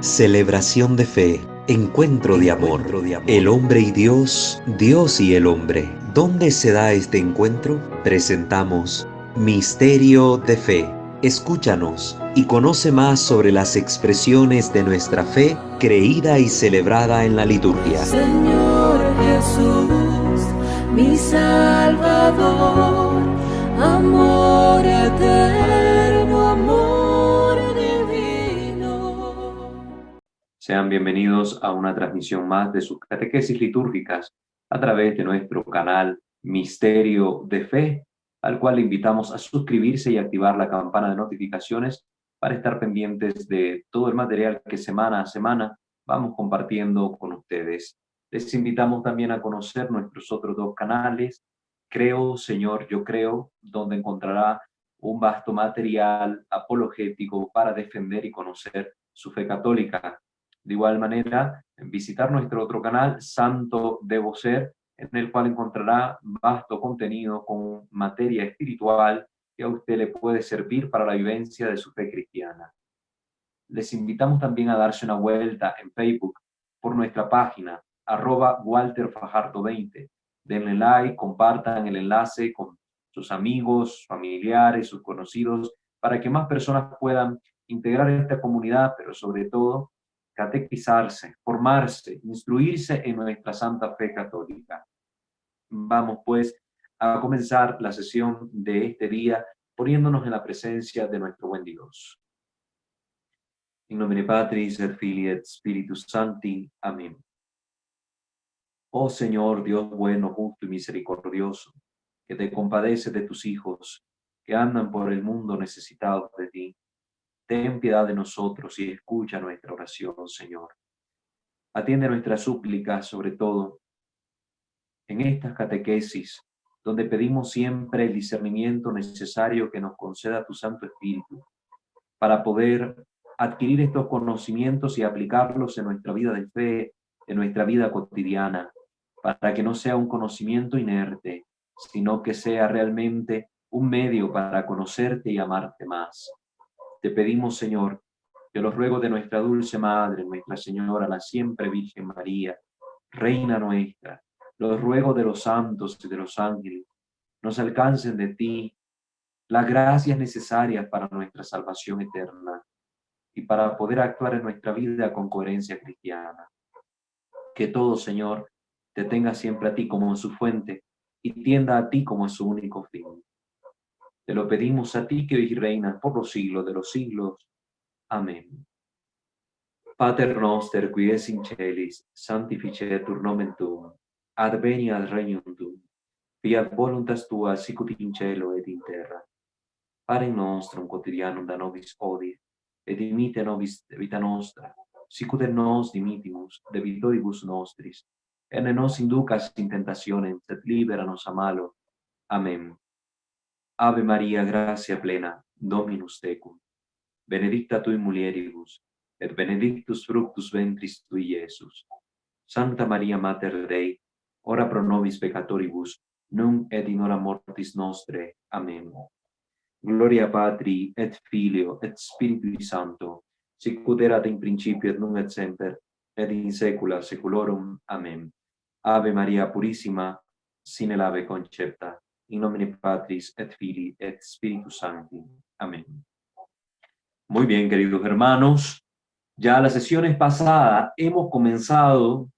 Celebración de fe, encuentro de amor, el hombre y Dios, Dios y el hombre. ¿Dónde se da este encuentro? Presentamos Misterio de Fe. Escúchanos y conoce más sobre las expresiones de nuestra fe creída y celebrada en la liturgia. Señor Jesús, mi Salvador, amor eterno, amor divino. Sean bienvenidos a una transmisión más de sus catequesis litúrgicas a través de nuestro canal Misterio de Fe, al cual le invitamos a suscribirse y activar la campana de notificaciones para estar pendientes de todo el material que semana a semana vamos compartiendo con ustedes. Les invitamos también a conocer nuestros otros dos canales, Creo, Señor, Yo Creo, donde encontrará un vasto material apologético para defender y conocer su fe católica. De igual manera, visitar nuestro otro canal, Santo Debo Ser, en el cual encontrará vasto contenido con materia espiritual que a usted le puede servir para la vivencia de su fe cristiana. Les invitamos también a darse una vuelta en Facebook por nuestra página, @WalterFajardo20. Denle like, compartan el enlace con sus amigos, familiares, sus conocidos, para que más personas puedan integrar esta comunidad, pero sobre todo catequizarse, formarse, instruirse en nuestra santa fe católica. Vamos pues a comenzar la sesión de este día poniéndonos en la presencia de nuestro buen Dios. In nomine Patris et Filii et Spiritus Sancti. Amén. Oh Señor, Dios bueno, justo y misericordioso, que te compadeces de tus hijos, que andan por el mundo necesitados de ti. Ten piedad de nosotros y escucha nuestra oración, Señor. Atiende nuestras súplicas, sobre todo en estas catequesis, donde pedimos siempre el discernimiento necesario que nos conceda tu Santo Espíritu, para poder adquirir estos conocimientos y aplicarlos en nuestra vida de fe, en nuestra vida cotidiana, para que no sea un conocimiento inerte, sino que sea realmente un medio para conocerte y amarte más. Te pedimos, Señor, que los ruegos de nuestra dulce Madre, Nuestra Señora, la siempre Virgen María, Reina nuestra, los ruegos de los santos y de los ángeles, nos alcancen de ti las gracias necesarias para nuestra salvación eterna y para poder actuar en nuestra vida con coherencia cristiana. Que todo, Señor, te tenga siempre a ti como su fuente y tienda a ti como su único fin. Te lo pedimos a ti que hoy reinas por los siglos de los siglos. Amén. Pater noster, qui es in celis, sanctificetur nomen tuum, adveniat regnum tuum, fiat voluntas tua sicut in cielo et in terra. Panem nostrum quotidianum da nobis hodie, et dimite nobis debita nostra, sicut et nos dimitimus debitoribus nostris, et ne nos inducas in tentationem, sed libera nos a malo. Amén. Ave Maria, gratia plena, Dominus tecum, benedicta tui mulieribus, et benedictus fructus ventris tui, Iesus. Sancta Maria Mater Dei, ora pro nobis peccatoribus, nunc et in hora mortis nostre. Amén. Gloria Patri et Filio et Spiritui Sancto, sicut erat in principio et nunc et semper, et in saecula saeculorum. Amén. Ave Maria Purissima, sine labе concepta, in nomine Patris et Filii et Spiritus Sancti. Amén. Muy bien, queridos hermanos, ya las sesiones pasadas hemos comenzado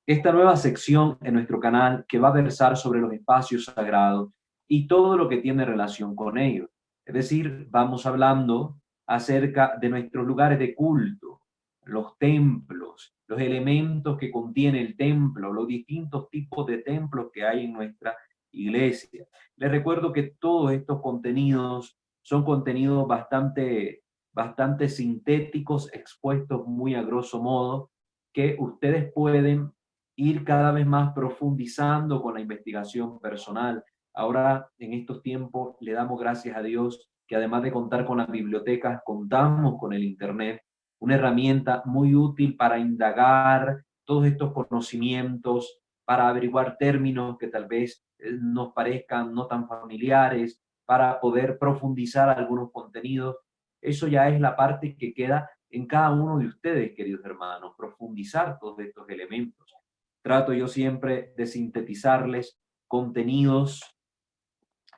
esta nueva sección en nuestro canal que va a versar sobre los espacios sagrados y todo lo que tiene relación con ellos. Es decir, vamos hablando acerca de nuestros lugares de culto, los templos, los elementos que contiene el templo, los distintos tipos de templos que hay en nuestra iglesia. Les recuerdo que todos estos contenidos son contenidos bastante sintéticos, expuestos muy a grosso modo, que ustedes pueden ir cada vez más profundizando con la investigación personal. Ahora, en estos tiempos, le damos gracias a Dios que además de contar con las bibliotecas, contamos con el Internet, una herramienta muy útil para indagar todos estos conocimientos, para averiguar términos que tal vez nos parezcan no tan familiares, para poder profundizar algunos contenidos. Eso ya es la parte que queda en cada uno de ustedes, queridos hermanos, profundizar todos estos elementos. Trato yo siempre de sintetizarles contenidos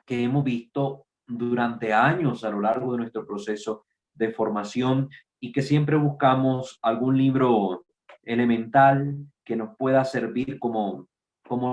que hemos visto durante años a lo largo de nuestro proceso de formación y que siempre buscamos algún libro elemental que nos pueda servir como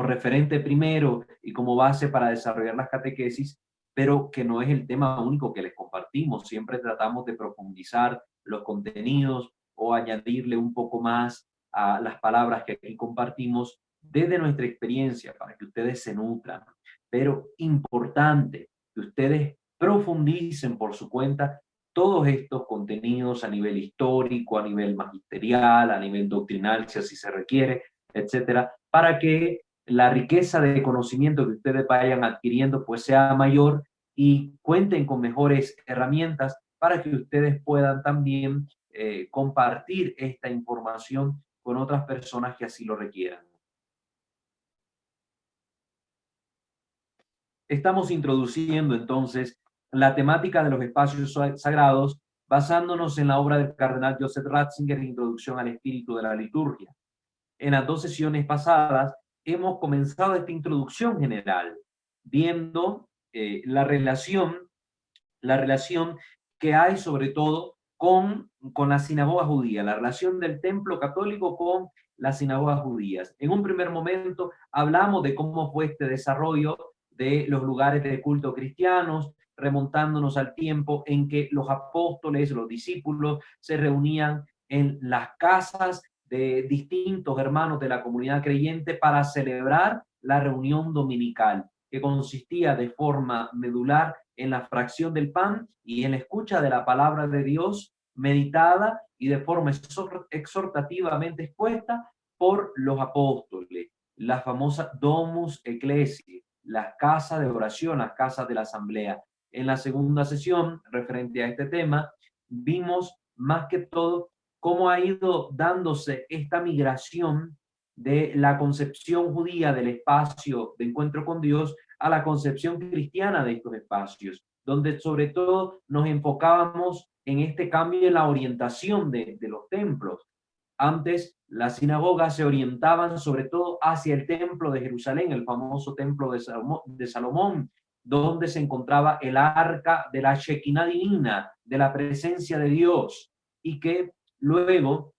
referente primero y como base para desarrollar las catequesis, pero que no es el tema único que les compartimos. Siempre tratamos de profundizar los contenidos o añadirle un poco más a las palabras que aquí compartimos desde nuestra experiencia para que ustedes se nutran. Pero importante que ustedes profundicen por su cuenta todos estos contenidos a nivel histórico, a nivel magisterial, a nivel doctrinal, si así se requiere, etcétera, para que la riqueza de conocimiento que ustedes vayan adquiriendo pues sea mayor y cuenten con mejores herramientas para que ustedes puedan también compartir esta información con otras personas que así lo requieran. Estamos introduciendo entonces la temática de los espacios sagrados basándonos en la obra del cardenal Joseph Ratzinger, Introducción al Espíritu de la Liturgia. En las 2 sesiones pasadas hemos comenzado esta introducción general, viendo la relación que hay sobre todo con la sinagoga judía, la relación del templo católico con las sinagogas judías. En un primer momento hablamos de cómo fue este desarrollo de los lugares de culto cristianos, remontándonos al tiempo en que los apóstoles, los discípulos, se reunían en las casas de distintos hermanos de la comunidad creyente para celebrar la reunión dominical, que consistía de forma medular en la fracción del pan y en la escucha de la palabra de Dios meditada y de forma exhortativamente expuesta por los apóstoles, la famosa Domus Ecclesiae, las casas de oración, las casas de la asamblea. En la segunda sesión, referente a este tema, vimos más que todo cómo ha ido dándose esta migración de la concepción judía del espacio de encuentro con Dios a la concepción cristiana de estos espacios, donde sobre todo nos enfocábamos en este cambio en la orientación de los templos. Antes, las sinagogas se orientaban sobre todo hacia el templo de Jerusalén, el famoso templo de Salomón, donde se encontraba el arca de la Shekinah divina, de la presencia de Dios, y que luego,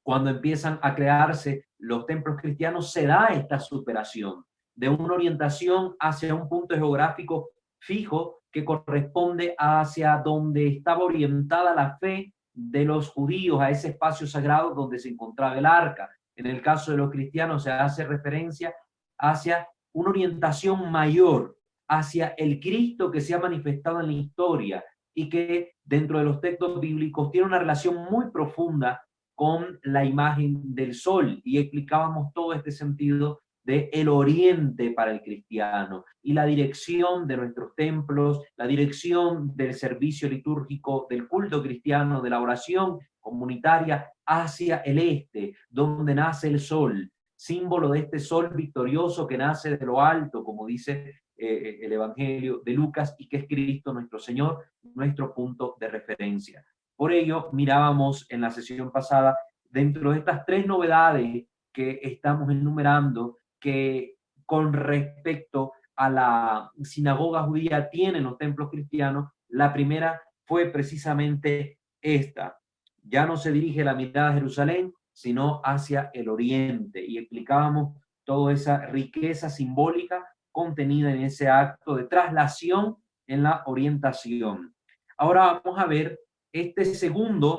cuando empiezan a crearse los templos cristianos, se da esta superación de una orientación hacia un punto geográfico fijo que corresponde hacia donde estaba orientada la fe de los judíos, a ese espacio sagrado donde se encontraba el arca. En el caso de los cristianos se hace referencia hacia una orientación mayor, hacia el Cristo que se ha manifestado en la historia y que dentro de los textos bíblicos tiene una relación muy profunda con la imagen del sol, y explicábamos todo este sentido de el oriente para el cristiano y la dirección de nuestros templos, la dirección del servicio litúrgico, del culto cristiano, de la oración comunitaria hacia el este, donde nace el sol, símbolo de este sol victorioso que nace de lo alto, como dice el Evangelio de Lucas, y que es Cristo nuestro Señor, nuestro punto de referencia. Por ello, mirábamos en la sesión pasada, dentro de estas 3 novedades que estamos enumerando, que con respecto a la sinagoga judía tienen los templos cristianos, la primera fue precisamente esta. Ya no se dirige la mirada a Jerusalén, sino hacia el oriente, y explicábamos toda esa riqueza simbólica contenida en ese acto de traslación en la orientación. Ahora vamos a ver esta segunda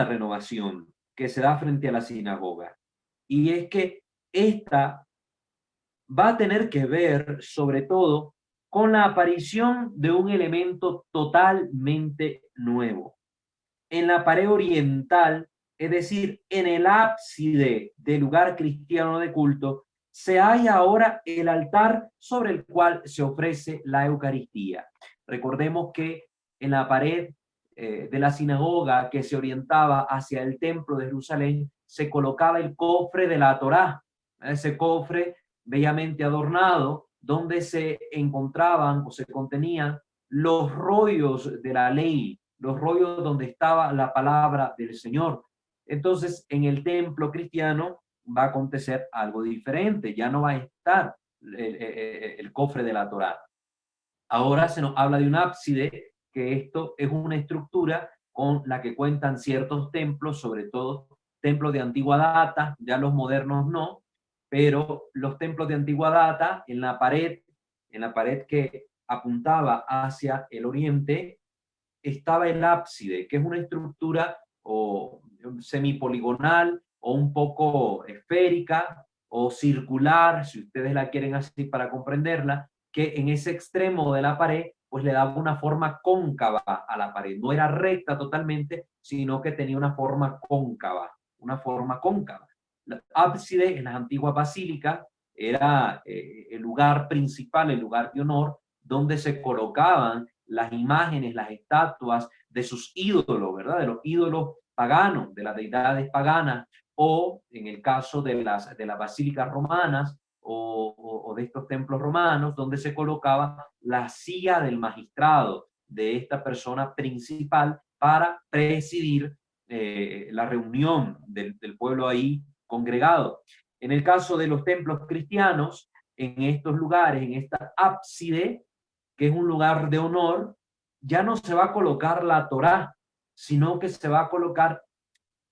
renovación que se da frente a la sinagoga. Y es que esta va a tener que ver sobre todo con la aparición de un elemento totalmente nuevo. En la pared oriental, es decir, en el ábside del lugar cristiano de culto, se halla ahora el altar sobre el cual se ofrece la Eucaristía. Recordemos que en la pared de la sinagoga que se orientaba hacia el templo de Jerusalén, se colocaba el cofre de la Torá, ese cofre bellamente adornado, donde se encontraban o se contenían los rollos de la ley, los rollos donde estaba la palabra del Señor. Entonces, en el templo cristiano va a acontecer algo diferente. Ya no va a estar el cofre de la Torá. Ahora se nos habla de un ábside, que esto es una estructura con la que cuentan ciertos templos, sobre todo templos de antigua data, ya los modernos no, pero los templos de antigua data en la pared que apuntaba hacia el oriente, estaba el ábside, que es una estructura o semipoligonal o un poco esférica o circular, si ustedes la quieren así para comprenderla, que en ese extremo de la pared pues le daba una forma cóncava a la pared. No era recta totalmente, sino que tenía una forma cóncava, una forma cóncava. El ábside en las antiguas basílicas era el lugar principal, el lugar de honor, donde se colocaban las imágenes, las estatuas de sus ídolos, ¿verdad? De los ídolos paganos, de las deidades paganas, o en el caso de las basílicas romanas o de estos templos romanos, donde se colocaba la silla del magistrado, de esta persona principal para presidir la reunión del pueblo ahí congregado. En el caso de los templos cristianos, en estos lugares, en esta ábside, que es un lugar de honor, ya no se va a colocar la Torá, sino que se va a colocar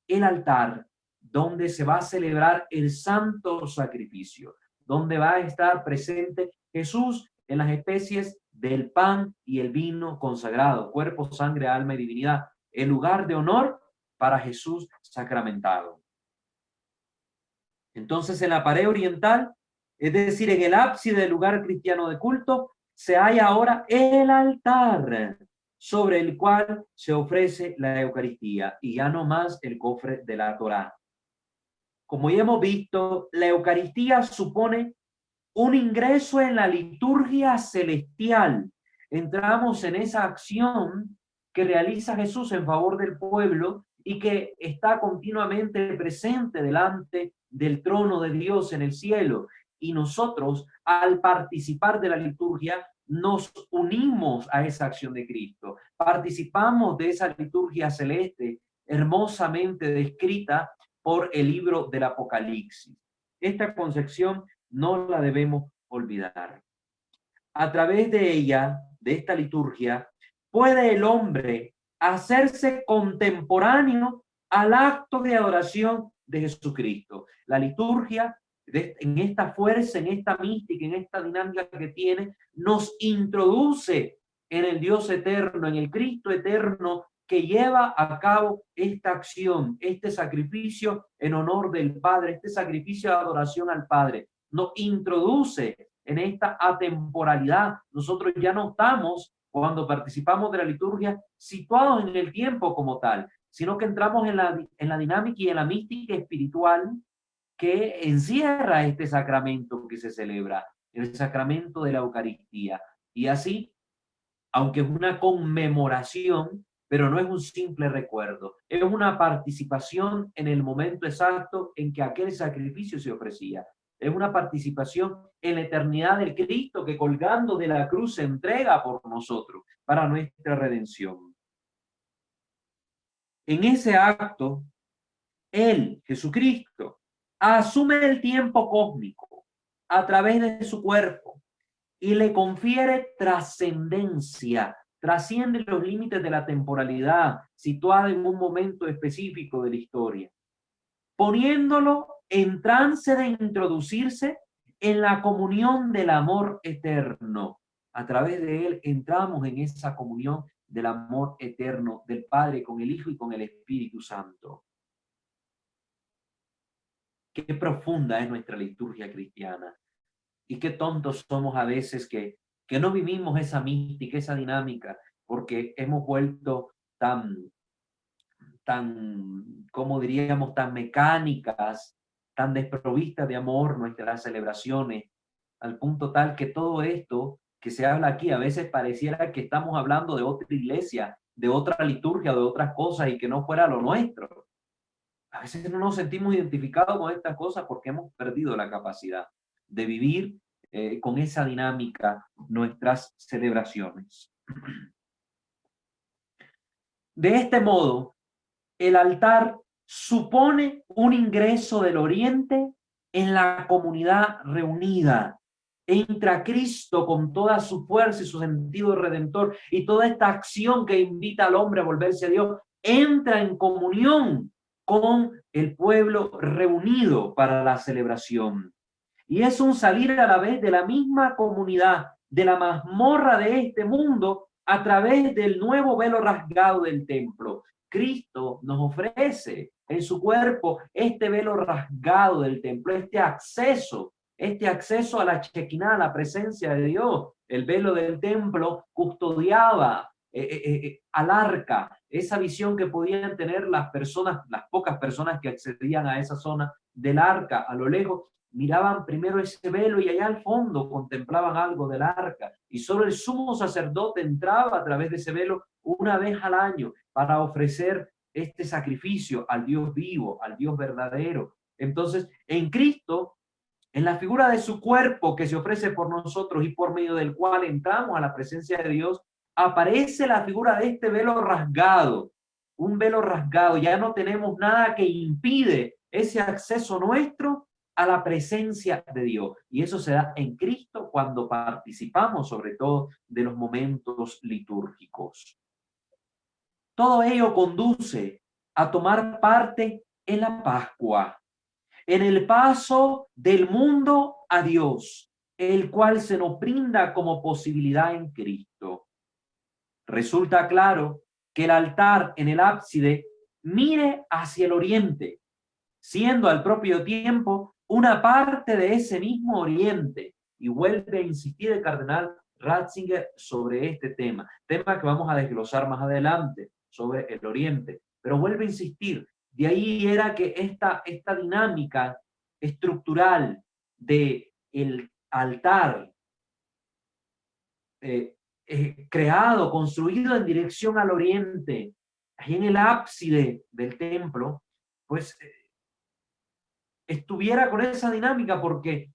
el altar donde se va a celebrar el santo sacrificio, donde va a estar presente Jesús en las especies del pan y el vino consagrado, cuerpo, sangre, alma y divinidad, el lugar de honor para Jesús sacramentado. Entonces, en la pared oriental, es decir, en el ábside del lugar cristiano de culto, se halla ahora el altar sobre el cual se ofrece la Eucaristía y ya no más el cofre de la Torá. Como ya hemos visto, la Eucaristía supone un ingreso en la liturgia celestial. Entramos en esa acción que realiza Jesús en favor del pueblo y que está continuamente presente delante del trono de Dios en el cielo. Y nosotros, al participar de la liturgia, nos unimos a esa acción de Cristo. Participamos de esa liturgia celeste hermosamente descrita por el libro del Apocalipsis. Esta concepción no la debemos olvidar. A través de ella, de esta liturgia, puede el hombre hacerse contemporáneo al acto de adoración de Jesucristo. La liturgia, en esta fuerza, en esta mística, en esta dinámica que tiene, nos introduce en el Dios eterno, en el Cristo eterno, que lleva a cabo esta acción, este sacrificio en honor del Padre, este sacrificio de adoración al Padre. Nos introduce en esta atemporalidad. Nosotros ya no estamos, cuando participamos de la liturgia, situados en el tiempo como tal, sino que entramos en la dinámica y en la mística espiritual que encierra este sacramento que se celebra, el sacramento de la Eucaristía. Y así, aunque es una conmemoración, pero no es un simple recuerdo, es una participación en el momento exacto en que aquel sacrificio se ofrecía. Es una participación en la eternidad del Cristo que colgando de la cruz se entrega por nosotros para nuestra redención. En ese acto, Él, Jesucristo, asume el tiempo cósmico a través de su cuerpo y le confiere trascendencia, trasciende los límites de la temporalidad situada en un momento específico de la historia, poniéndolo en trance de introducirse en la comunión del amor eterno. A través de él entramos en esa comunión del amor eterno del Padre con el Hijo y con el Espíritu Santo. Qué profunda es nuestra liturgia cristiana y qué tontos somos a veces que no vivimos esa mística, esa dinámica, porque hemos vuelto tan, como diríamos, tan mecánicas, tan desprovistas de amor nuestras celebraciones, al punto tal que todo esto que se habla aquí a veces pareciera que estamos hablando de otra iglesia, de otra liturgia, de otras cosas y que no fuera lo nuestro. A veces no nos sentimos identificados con estas cosas porque hemos perdido la capacidad de vivir con esa dinámica nuestras celebraciones. De este modo, el altar supone un ingreso del Oriente en la comunidad reunida. Entra Cristo con toda su fuerza y su sentido redentor y toda esta acción que invita al hombre a volverse a Dios, entra en comunión con el pueblo reunido para la celebración. Y es un salir a la vez de la misma comunidad, de la mazmorra de este mundo, a través del nuevo velo rasgado del templo. Cristo nos ofrece en su cuerpo este velo rasgado del templo, este acceso a la Shekinah, a la presencia de Dios. El velo del templo custodiaba al arca, esa visión que podían tener las personas, las pocas personas que accedían a esa zona del arca a lo lejos, miraban primero ese velo y allá al fondo contemplaban algo del arca. Y solo el sumo sacerdote entraba a través de ese velo una vez al año para ofrecer este sacrificio al Dios vivo, al Dios verdadero. Entonces, en Cristo, en la figura de su cuerpo que se ofrece por nosotros y por medio del cual entramos a la presencia de Dios, aparece la figura de este velo rasgado, un velo rasgado. Ya no tenemos nada que impide ese acceso nuestro a la presencia de Dios. Y eso se da en Cristo cuando participamos, sobre todo, de los momentos litúrgicos. Todo ello conduce a tomar parte en la Pascua, en el paso del mundo a Dios, el cual se nos brinda como posibilidad en Cristo. Resulta claro que el altar en el ábside mire hacia el oriente, siendo al propio tiempo una parte de ese mismo oriente. Y vuelve a insistir el cardenal Ratzinger sobre este tema que vamos a desglosar más adelante, sobre el oriente. Pero vuelve a insistir, de ahí era que esta dinámica estructural de el altar creado, construido en dirección al oriente, ahí en el ábside del templo, pues estuviera con esa dinámica, porque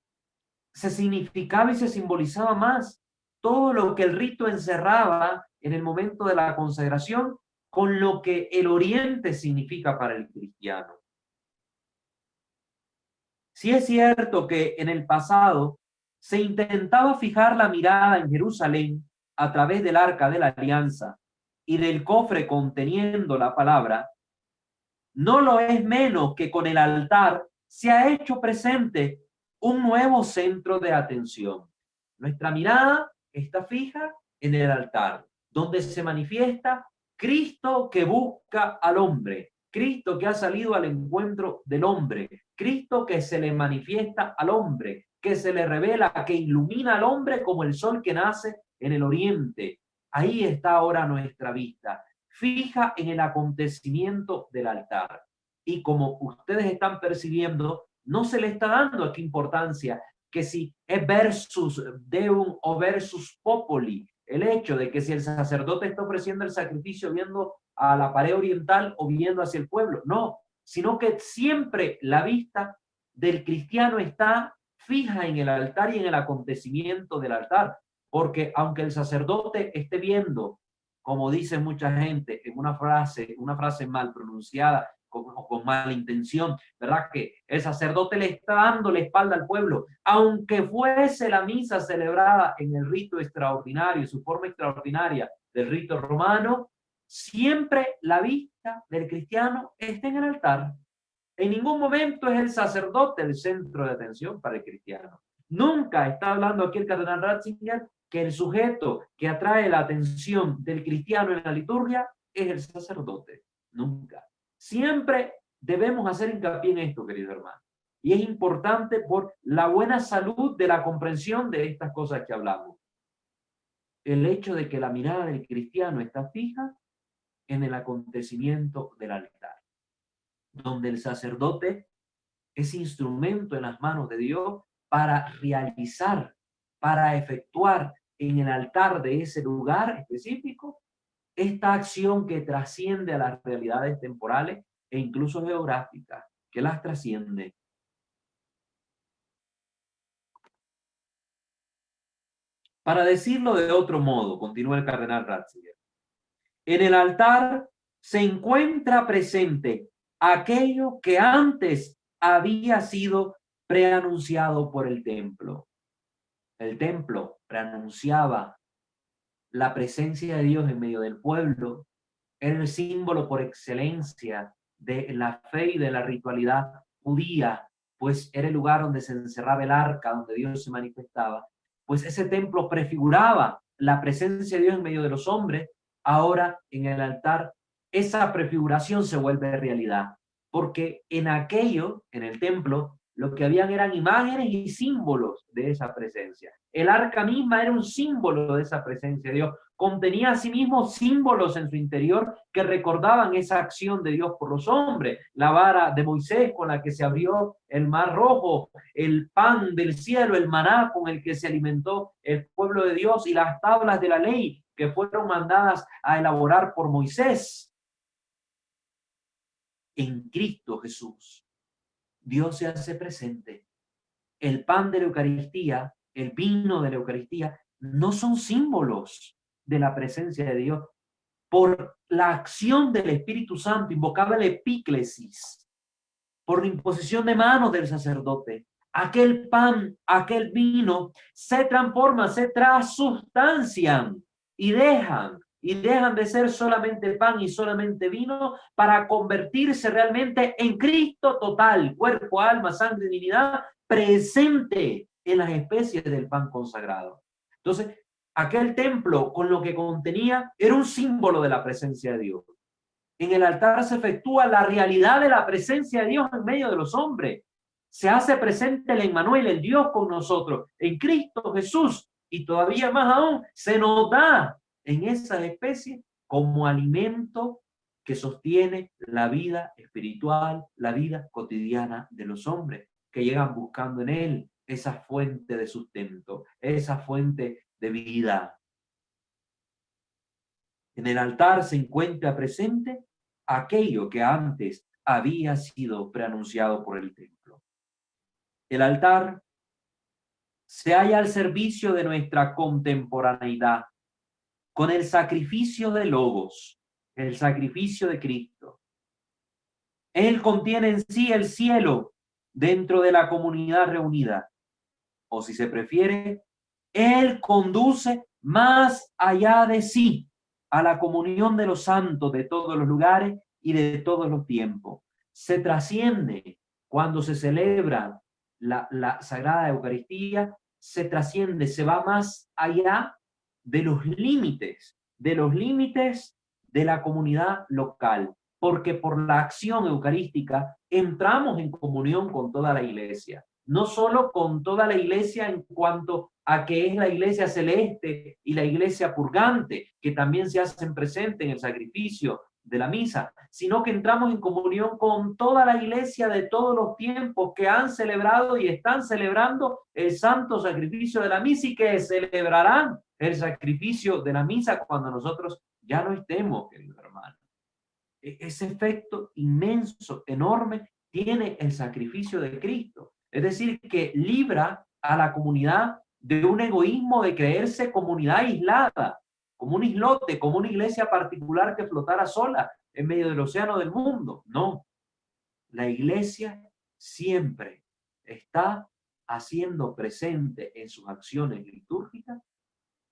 se significaba y se simbolizaba más todo lo que el rito encerraba en el momento de la consagración con lo que el oriente significa para el cristiano. Sí es cierto que en el pasado se intentaba fijar la mirada en Jerusalén a través del Arca de la Alianza y del cofre conteniendo la palabra, no lo es menos que con el altar se ha hecho presente un nuevo centro de atención. Nuestra mirada está fija en el altar, donde se manifiesta Cristo que busca al hombre, Cristo que ha salido al encuentro del hombre, Cristo que se le manifiesta al hombre, que se le revela, que ilumina al hombre como el sol que nace en el oriente. Ahí está ahora nuestra vista, fija en el acontecimiento del altar. Y como ustedes están percibiendo, no se le está dando aquí importancia que si es versus Deum o versus Populi, el hecho de que si el sacerdote está ofreciendo el sacrificio viendo a la pared oriental o viendo hacia el pueblo, no, sino que siempre la vista del cristiano está fija en el altar y en el acontecimiento del altar, porque aunque el sacerdote esté viendo, como dice mucha gente, en una frase mal pronunciada, con mala intención, ¿verdad? Que el sacerdote le está dando la espalda al pueblo, aunque fuese la misa celebrada en el rito extraordinario, su forma extraordinaria del rito romano, siempre la vista del cristiano está en el altar. En ningún momento es el sacerdote el centro de atención para el cristiano. Nunca está hablando aquí el cardenal Ratzinger que el sujeto que atrae la atención del cristiano en la liturgia es el sacerdote. Nunca. Siempre debemos hacer hincapié en esto, querido hermano. Y es importante por la buena salud de la comprensión de estas cosas que hablamos. El hecho de que la mirada del cristiano está fija en el acontecimiento del altar, donde el sacerdote es instrumento en las manos de Dios para realizar, para efectuar en el altar de ese lugar específico esta acción que trasciende a las realidades temporales e incluso geográficas, que las trasciende. Para decirlo de otro modo, continúa el cardenal Ratzinger, en el altar se encuentra presente aquello que antes había sido preanunciado por el templo. El templo preanunciaba la presencia de Dios en medio del pueblo, era el símbolo por excelencia de la fe y de la ritualidad judía, pues era el lugar donde se encerraba el arca, donde Dios se manifestaba. Pues ese templo prefiguraba la presencia de Dios en medio de los hombres. Ahora en el altar esa prefiguración se vuelve realidad, porque en aquello, en el templo, lo que habían eran imágenes y símbolos de esa presencia. El arca misma era un símbolo de esa presencia de Dios. Contenía asimismo símbolos en su interior que recordaban esa acción de Dios por los hombres. La vara de Moisés con la que se abrió el mar rojo, el pan del cielo, el maná con el que se alimentó el pueblo de Dios y las tablas de la ley que fueron mandadas a elaborar por Moisés. En Cristo Jesús, Dios se hace presente. El pan de la Eucaristía, el vino de la Eucaristía, no son símbolos de la presencia de Dios. Por la acción del Espíritu Santo, invocaba el epíclesis, por la imposición de manos del sacerdote, aquel pan, aquel vino, se transforman, se transubstancian y dejan de ser solamente pan y solamente vino para convertirse realmente en Cristo total, cuerpo, alma, sangre, divinidad, presente en las especies del pan consagrado. Entonces, aquel templo con lo que contenía era un símbolo de la presencia de Dios. En el altar se efectúa la realidad de la presencia de Dios en medio de los hombres. Se hace presente el Emmanuel, el Dios con nosotros, en Cristo Jesús, y todavía más aún se nos da en esa especie como alimento que sostiene la vida espiritual, la vida cotidiana de los hombres que llegan buscando en él esa fuente de sustento, esa fuente de vida. En el altar se encuentra presente aquello que antes había sido preanunciado por el templo. El altar se halla al servicio de nuestra contemporaneidad con el sacrificio de Logos, el sacrificio de Cristo. Él contiene en sí el cielo dentro de la comunidad reunida, o si se prefiere, Él conduce más allá de sí a la comunión de los santos de todos los lugares y de todos los tiempos. Se trasciende cuando se celebra la Sagrada Eucaristía, se trasciende, se va más allá de los límites de la comunidad local, porque por la acción eucarística entramos en comunión con toda la iglesia, no solo con toda la iglesia en cuanto a que es la iglesia celeste y la iglesia purgante, que también se hacen presentes en el sacrificio de la misa, sino que entramos en comunión con toda la iglesia de todos los tiempos que han celebrado y están celebrando el santo sacrificio de la misa y que celebrarán el sacrificio de la misa cuando nosotros ya no estemos, queridos hermanos. Ese efecto inmenso, enorme, tiene el sacrificio de Cristo. Es decir, que libra a la comunidad de un egoísmo de creerse comunidad aislada, como un islote, como una iglesia particular que flotara sola en medio del océano del mundo. No, la iglesia siempre está haciendo presente en sus acciones litúrgicas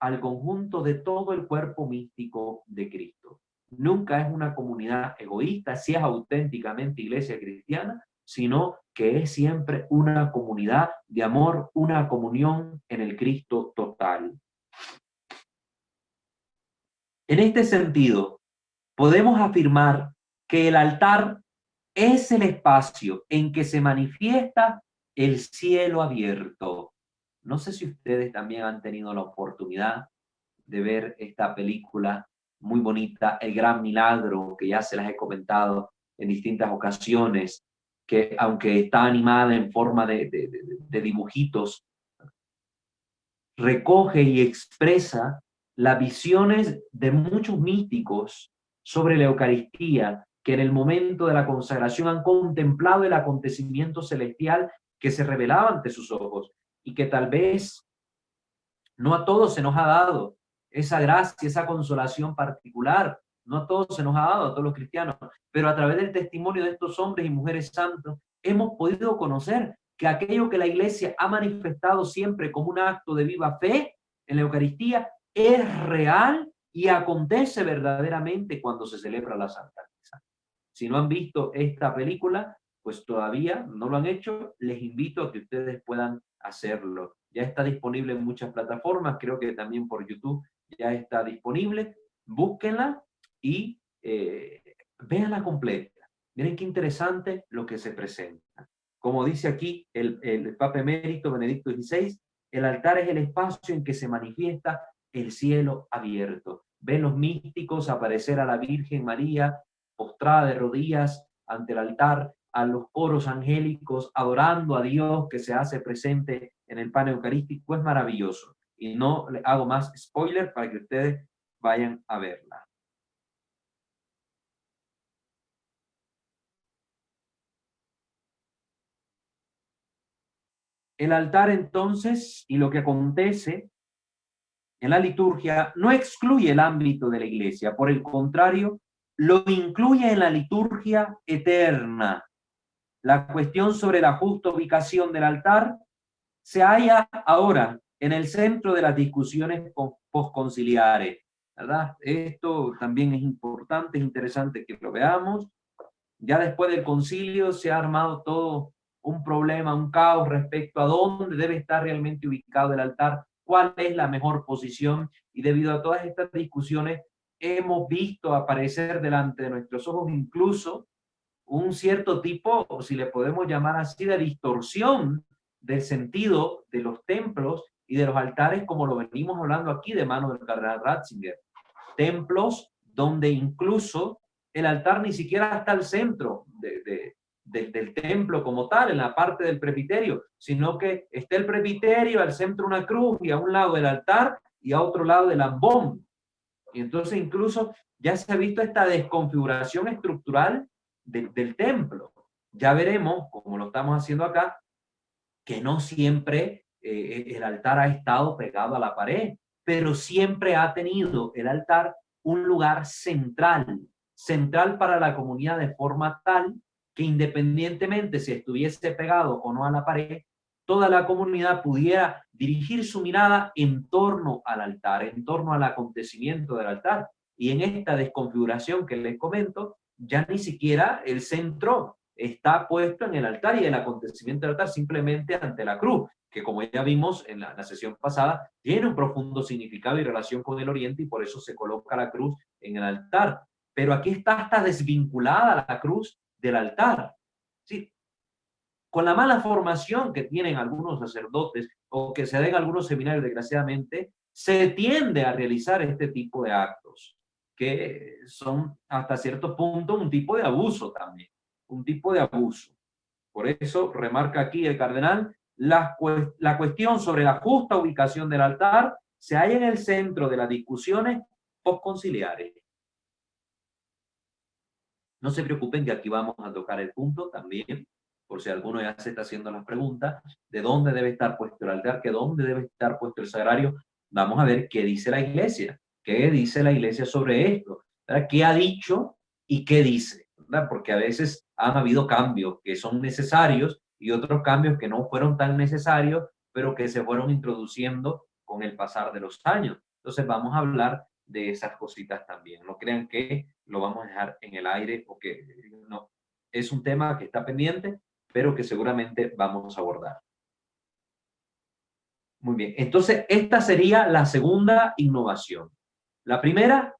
al conjunto de todo el cuerpo místico de Cristo. Nunca es una comunidad egoísta, si es auténticamente iglesia cristiana, sino que es siempre una comunidad de amor, una comunión en el Cristo total. En este sentido, podemos afirmar que el altar es el espacio en que se manifiesta el cielo abierto. No sé si ustedes también han tenido la oportunidad de ver esta película muy bonita, El Gran Milagro, que ya se las he comentado en distintas ocasiones, que aunque está animada en forma de dibujitos, recoge y expresa las visiones de muchos místicos sobre la Eucaristía, que en el momento de la consagración han contemplado el acontecimiento celestial que se revelaba ante sus ojos y que tal vez No a todos se nos ha dado esa gracia, esa consolación particular. No a todos se nos ha dado, a todos los cristianos, pero a través del testimonio de estos hombres y mujeres santos, hemos podido conocer que aquello que la Iglesia ha manifestado siempre como un acto de viva fe en la Eucaristía es real y acontece verdaderamente cuando se celebra la Santa Misa. Si no han visto esta película, pues todavía no lo han hecho, les invito a que ustedes puedan hacerlo. Ya está disponible en muchas plataformas, creo que también por YouTube ya está disponible. Búsquenla y véanla completa. Miren qué interesante lo que se presenta. Como dice aquí el Papa Emérito Benedicto XVI, el altar es el espacio en que se manifiesta el cielo abierto. Ven los místicos aparecer a la Virgen María postrada de rodillas ante el altar, a los coros angélicos adorando a Dios que se hace presente en el pan eucarístico. Es maravilloso. Y no le hago más spoiler para que ustedes vayan a verla. El altar entonces y lo que acontece en la liturgia no excluye el ámbito de la iglesia, por el contrario, lo incluye en la liturgia eterna. La cuestión sobre la justa ubicación del altar se halla ahora en el centro de las discusiones posconciliares, ¿verdad? Esto también es importante, es interesante que lo veamos. Ya después del concilio se ha armado todo un problema, un caos respecto a dónde debe estar realmente ubicado el altar, cuál es la mejor posición, y debido a todas estas discusiones hemos visto aparecer delante de nuestros ojos incluso un cierto tipo, o si le podemos llamar así, de distorsión del sentido de los templos y de los altares, como lo venimos hablando aquí de mano del cardenal Ratzinger. Templos donde incluso el altar ni siquiera está al centro del templo como tal, en la parte del presbiterio, sino que está el presbiterio, al centro una cruz y a un lado el altar y a otro lado el ambón. Y entonces incluso ya se ha visto esta desconfiguración estructural del templo. Ya veremos, como lo estamos haciendo acá, que no siempre el altar ha estado pegado a la pared, pero siempre ha tenido el altar un lugar central para la comunidad, de forma tal que independientemente si estuviese pegado o no a la pared, toda la comunidad pudiera dirigir su mirada en torno al altar, en torno al acontecimiento del altar. Y en esta desconfiguración que les comento, ya ni siquiera el centro está puesto en el altar y el acontecimiento del altar simplemente ante la cruz, que como ya vimos en la sesión pasada, tiene un profundo significado y relación con el oriente y por eso se coloca la cruz en el altar. Pero aquí está hasta desvinculada la cruz del altar. ¿Sí? Con la mala formación que tienen algunos sacerdotes o que se den algunos seminarios, desgraciadamente, se tiende a realizar este tipo de actos, que son hasta cierto punto un tipo de abuso también, un tipo de abuso. Por eso remarca aquí el cardenal, la cuestión sobre la justa ubicación del altar se halla en el centro de las discusiones postconciliares. No se preocupen que aquí vamos a tocar el punto también, por si alguno ya se está haciendo las preguntas, de dónde debe estar puesto el altar, que dónde debe estar puesto el sagrario. Vamos a ver qué dice la Iglesia, qué dice la Iglesia sobre esto, ¿verdad? ¿Qué ha dicho y qué dice? ¿Verdad? Porque a veces han habido cambios que son necesarios y otros cambios que no fueron tan necesarios, pero que se fueron introduciendo con el pasar de los años. Entonces vamos a hablar de esas cositas también. No crean que lo vamos a dejar en el aire o que no. Es un tema que está pendiente, pero que seguramente vamos a abordar. Muy bien, entonces esta sería la segunda innovación. La primera,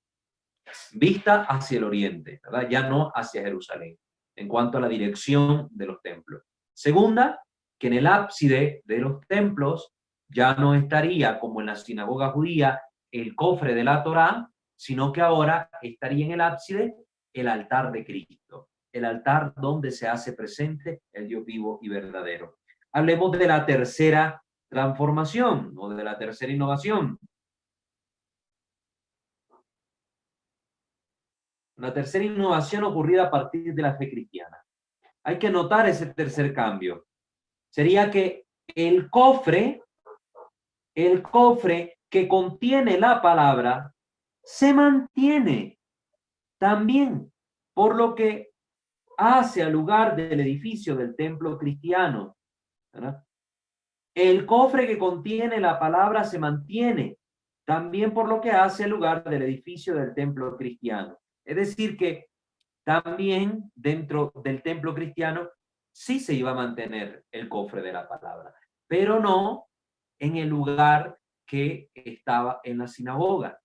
vista hacia el oriente, ¿verdad? Ya no hacia Jerusalén, en cuanto a la dirección de los templos. Segunda, que en el ábside de los templos ya no estaría, como en la sinagoga judía, el cofre de la Torá, sino que ahora estaría en el ábside el altar de Cristo, el altar donde se hace presente el Dios vivo y verdadero. Hablemos de la tercera transformación o de la tercera innovación. La tercera innovación ocurrida a partir de la fe cristiana. Hay que notar ese tercer cambio. Sería que el cofre el cofre que contiene la palabra se mantiene también, por lo que hace al lugar del edificio del templo cristiano, ¿verdad? El cofre que contiene la palabra se mantiene también, por lo que hace al lugar del edificio del templo cristiano. Es decir, que también dentro del templo cristiano sí se iba a mantener el cofre de la palabra, pero no en el lugar que estaba en la sinagoga.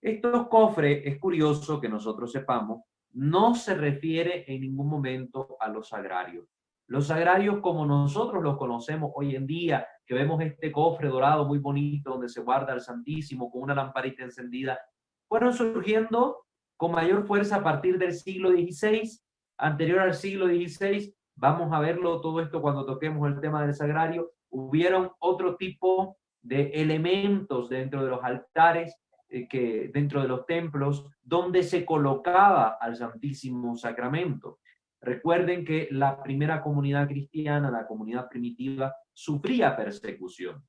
Estos cofres, es curioso que nosotros sepamos, no se refiere en ningún momento a los sagrarios. Los sagrarios como nosotros los conocemos hoy en día, que vemos este cofre dorado muy bonito donde se guarda el Santísimo con una lamparita encendida, fueron surgiendo con mayor fuerza a partir del siglo XVI, anterior al siglo XVI. Vamos a verlo todo esto cuando toquemos el tema del sagrario. Hubieron otro tipo de elementos dentro de los altares, que dentro de los templos, donde se colocaba al Santísimo Sacramento. Recuerden que la primera comunidad cristiana, la comunidad primitiva, sufría persecución.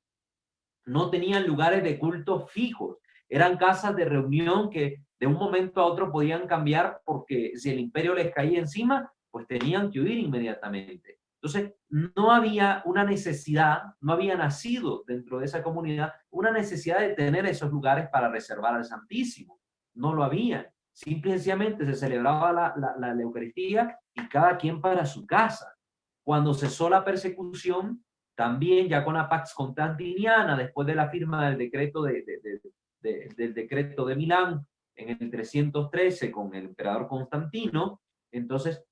No tenían lugares de culto fijos. Eran casas de reunión que de un momento a otro podían cambiar, porque si el imperio les caía encima, pues tenían que huir inmediatamente. Entonces, no había una necesidad, no había nacido dentro de esa comunidad una necesidad de tener esos lugares para reservar al Santísimo. No lo había. Simple y sencillamente se celebraba la Eucaristía y cada quien para su casa. Cuando cesó la persecución, también ya con la Pax Constantiniana, después de la firma del decreto del decreto de Milán en el 313 con el emperador Constantino, entonces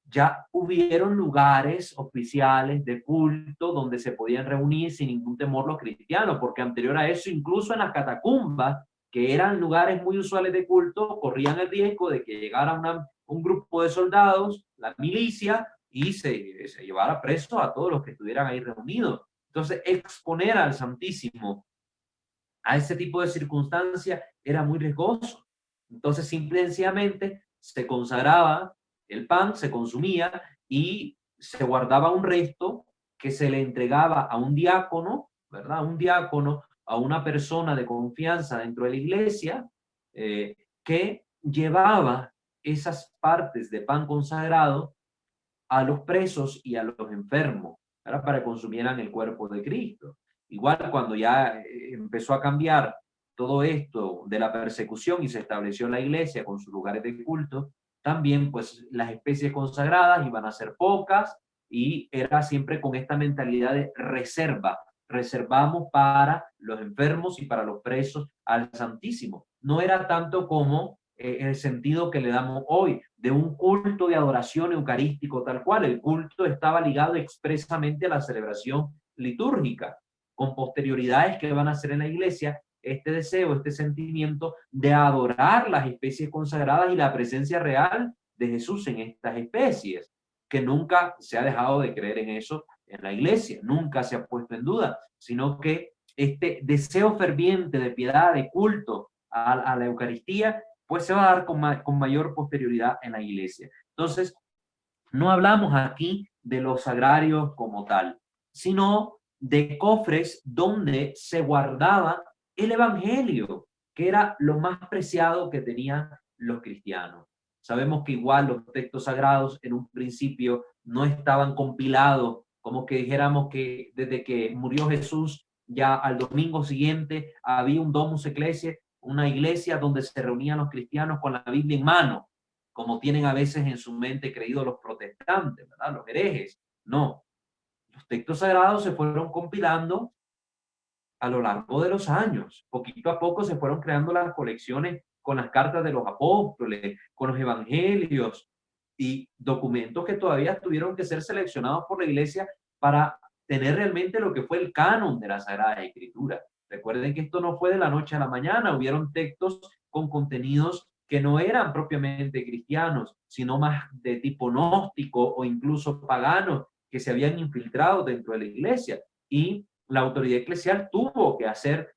ya hubieron lugares oficiales de culto donde se podían reunir sin ningún temor los cristianos, porque anterior a eso, incluso en las catacumbas, que eran lugares muy usuales de culto, corrían el riesgo de que llegara un grupo de soldados, la milicia, y se llevara preso a todos los que estuvieran ahí reunidos. Entonces, exponer al Santísimo a ese tipo de circunstancias era muy riesgoso. Entonces, simple y sencillamente se consagraba el pan, se consumía y se guardaba un resto que se le entregaba a un diácono, ¿verdad? Un diácono, a una persona de confianza dentro de la iglesia, que llevaba esas partes de pan consagrado a los presos y a los enfermos, ¿verdad? Para que consumieran el cuerpo de Cristo. Igual cuando ya empezó a cambiar todo esto de la persecución y se estableció la iglesia con sus lugares de culto, también pues las especies consagradas iban a ser pocas y era siempre con esta mentalidad de reserva. Reservamos para los enfermos y para los presos al Santísimo. No era tanto como el sentido que le damos hoy de un culto de adoración eucarístico tal cual. El culto estaba ligado expresamente a la celebración litúrgica, con posterioridades que van a hacer en la iglesia este deseo, este sentimiento de adorar las especies consagradas y la presencia real de Jesús en estas especies, que nunca se ha dejado de creer en eso en la iglesia, nunca se ha puesto en duda, sino que este deseo ferviente de piedad, de culto a la Eucaristía, pues se va a dar con mayor posterioridad en la iglesia. Entonces, no hablamos aquí de los sagrarios como tal, sino de cofres donde se guardaba el evangelio, que era lo más preciado que tenían los cristianos. Sabemos que igual los textos sagrados en un principio no estaban compilados, como que dijéramos que desde que murió Jesús, ya al domingo siguiente había un domus ecclesiae, una iglesia donde se reunían los cristianos con la Biblia en mano, como tienen a veces en su mente creído los protestantes, ¿verdad? Los herejes. No, los textos sagrados se fueron compilando a lo largo de los años. Poquito a poco se fueron creando las colecciones con las cartas de los apóstoles, con los evangelios y documentos que todavía tuvieron que ser seleccionados por la iglesia para tener realmente lo que fue el canon de la Sagrada Escritura. Recuerden que esto no fue de la noche a la mañana, hubieron textos con contenidos que no eran propiamente cristianos, sino más de tipo gnóstico o incluso paganos, que se habían infiltrado dentro de la iglesia. Y la autoridad eclesial tuvo que hacer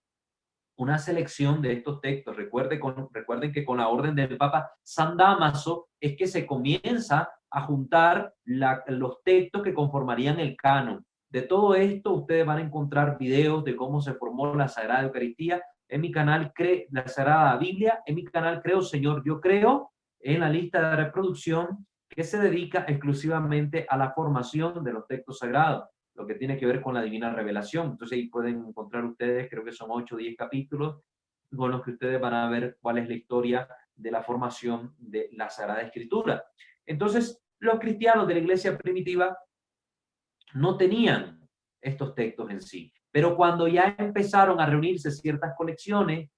una selección de estos textos. Recuerden que con la orden del Papa San Dámaso es que se comienza a juntar los textos que conformarían el canon. De todo esto, ustedes van a encontrar videos de cómo se formó la Sagrada Eucaristía en mi canal, la Sagrada Biblia, en mi canal Creo Señor, Yo Creo, en la lista de reproducción que se dedica exclusivamente a la formación de los textos sagrados, lo que tiene que ver con la divina revelación. Entonces ahí pueden encontrar ustedes, creo que son 8 o 10 capítulos, con los que ustedes van a ver cuál es la historia de la formación de la Sagrada Escritura. Entonces, los cristianos de la iglesia primitiva no tenían estos textos en sí, pero cuando ya empezaron a reunirse ciertas colecciones,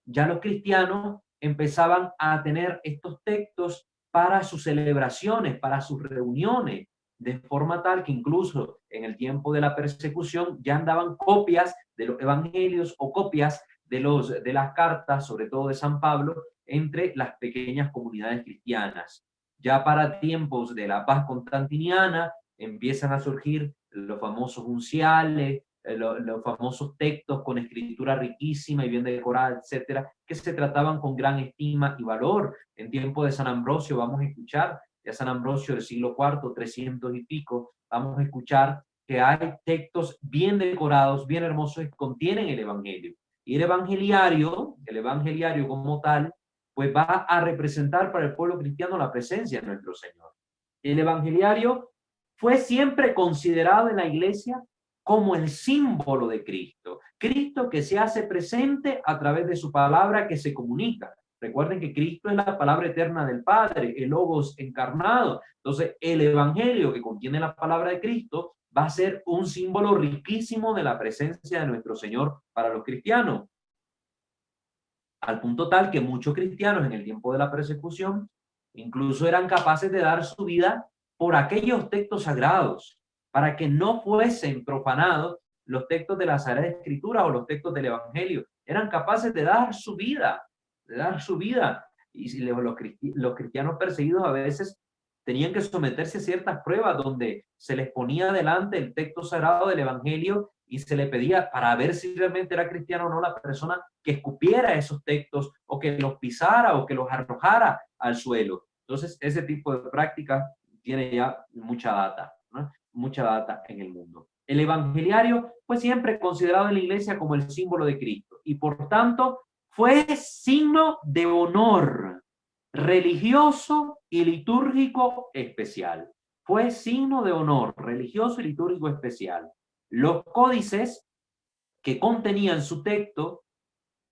ya los cristianos empezaban a tener estos textos para sus celebraciones, para sus reuniones, de forma tal que incluso en el tiempo de la persecución ya andaban copias de los evangelios o copias de las cartas, sobre todo de San Pablo, entre las pequeñas comunidades cristianas. Ya para tiempos de la paz constantiniana empiezan a surgir los famosos unciales, los famosos textos con escritura riquísima y bien decorada, etcétera, que se trataban con gran estima y valor. En tiempo de San Ambrosio vamos a escuchar, ya San Ambrosio del siglo IV, 300 y pico, vamos a escuchar que hay textos bien decorados, bien hermosos, que contienen el Evangelio. Y el evangeliario como tal, pues va a representar para el pueblo cristiano la presencia de nuestro Señor. El evangeliario fue siempre considerado en la iglesia como el símbolo de Cristo. Cristo que se hace presente a través de su palabra que se comunica. Recuerden que Cristo es la palabra eterna del Padre, el Logos encarnado. Entonces, el evangelio que contiene la palabra de Cristo va a ser un símbolo riquísimo de la presencia de nuestro Señor para los cristianos. Al punto tal que muchos cristianos en el tiempo de la persecución incluso eran capaces de dar su vida por aquellos textos sagrados, para que no fuesen profanados los textos de la Sagrada Escritura o los textos del Evangelio. Eran capaces de dar su vida, Y los cristianos perseguidos a veces tenían que someterse a ciertas pruebas donde se les ponía delante el texto sagrado del Evangelio y se le pedía para ver si realmente era cristiano o no la persona que escupiera esos textos o que los pisara o que los arrojara al suelo. Entonces, ese tipo de prácticas tiene ya mucha data, ¿no? Mucha data en el mundo. El evangeliario fue siempre considerado en la iglesia como el símbolo de Cristo y por tanto fue signo de honor religioso y litúrgico especial. Fue signo de honor religioso y litúrgico especial. Los códices que contenían su texto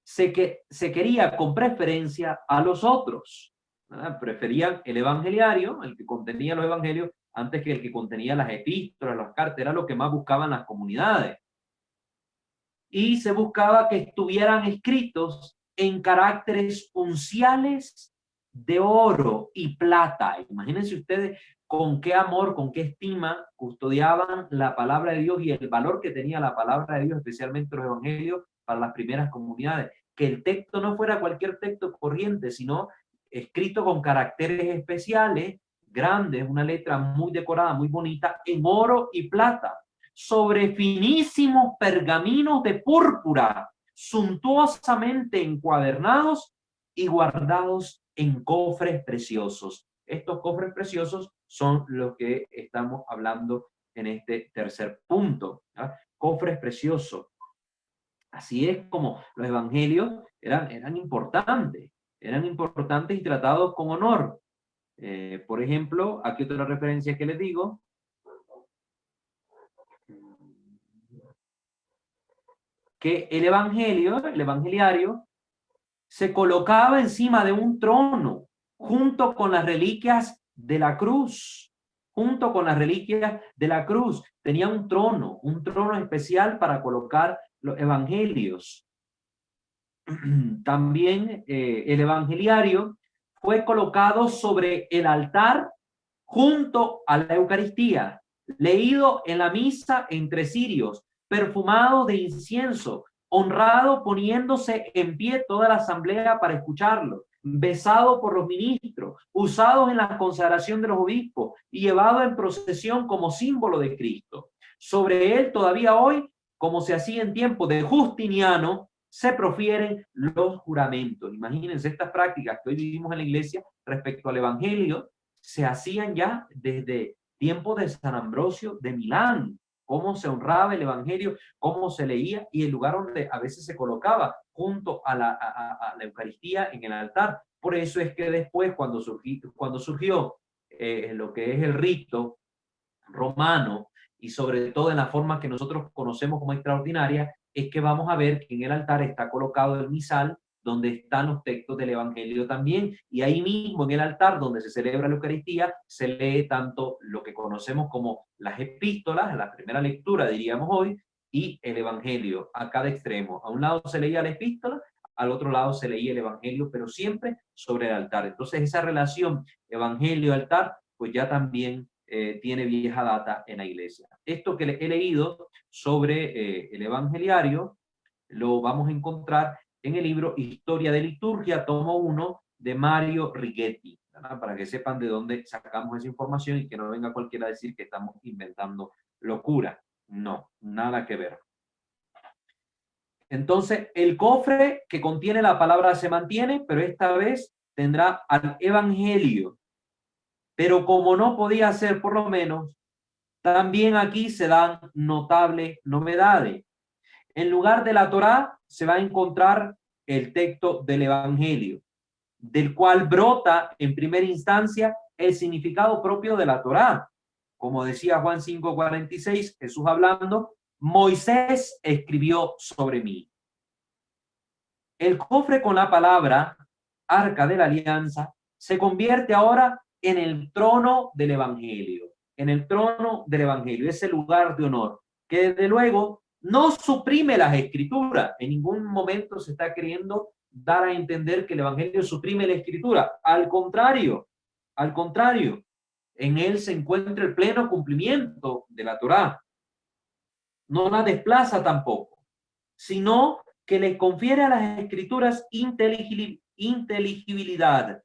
se quería con preferencia a los otros. ¿Verdad? Preferían el evangeliario, el que contenía los evangelios, antes que el que contenía las epístolas, las cartas. Era lo que más buscaban las comunidades. Y se buscaba que estuvieran escritos en caracteres unciales de oro y plata. Imagínense ustedes con qué amor, con qué estima custodiaban la palabra de Dios y el valor que tenía la palabra de Dios, especialmente los evangelios, para las primeras comunidades. Que el texto no fuera cualquier texto corriente, sino escrito con caracteres especiales, grandes, una letra muy decorada, muy bonita, en oro y plata, sobre finísimos pergaminos de púrpura, suntuosamente encuadernados y guardados en cofres preciosos. Estos cofres preciosos son los que estamos hablando en este tercer punto. ¿Ah? Cofres preciosos. Así es como los evangelios eran importantes y tratados con honor. Por ejemplo, aquí otra referencia que les digo. Que el evangeliario, se colocaba encima de un trono junto con las reliquias de la cruz. Tenía un trono especial para colocar los evangelios. También el evangeliario fue colocado sobre el altar junto a la Eucaristía, leído en la misa entre cirios, perfumado de incienso, honrado poniéndose en pie toda la asamblea para escucharlo, besado por los ministros, usados en la consagración de los obispos y llevado en procesión como símbolo de Cristo. Sobre él todavía hoy, como se hacía en tiempo de Justiniano, se profieren los juramentos. Imagínense estas prácticas que hoy vivimos en la iglesia respecto al evangelio, se hacían ya desde tiempos de San Ambrosio de Milán, cómo se honraba el evangelio, cómo se leía y el lugar donde a veces se colocaba junto a la Eucaristía en el altar. Por eso es que después, cuando surgió lo que es el rito romano y sobre todo en la forma que nosotros conocemos como extraordinaria, es que vamos a ver que en el altar está colocado el misal, donde están los textos del Evangelio también, y ahí mismo en el altar donde se celebra la Eucaristía, se lee tanto lo que conocemos como las epístolas, la primera lectura diríamos hoy, y el Evangelio a cada extremo. A un lado se leía la epístola, al otro lado se leía el Evangelio, pero siempre sobre el altar. Entonces esa relación Evangelio-altar, pues ya también tiene vieja data en la iglesia. Esto que he leído sobre el evangeliario lo vamos a encontrar en el libro Historia de Liturgia, tomo 1, de Mario Righetti, ¿verdad? Para que sepan de dónde sacamos esa información y que no venga cualquiera a decir que estamos inventando locura. No, nada que ver. Entonces, el cofre que contiene la palabra se mantiene, pero esta vez tendrá al evangelio. Pero como no podía ser por lo menos, también aquí se dan notables novedades. En lugar de la Torá se va a encontrar el texto del Evangelio, del cual brota en primera instancia el significado propio de la Torá. Como decía Juan 5:46, Jesús hablando, Moisés escribió sobre mí. El cofre con la palabra Arca de la Alianza se convierte ahora en el trono del Evangelio, en el trono del Evangelio, ese lugar de honor, que desde luego no suprime las escrituras. En ningún momento se está queriendo dar a entender que el Evangelio suprime la escritura. Al contrario, en él se encuentra el pleno cumplimiento de la Torá. No la desplaza tampoco, sino que le confiere a las escrituras inteligibilidad.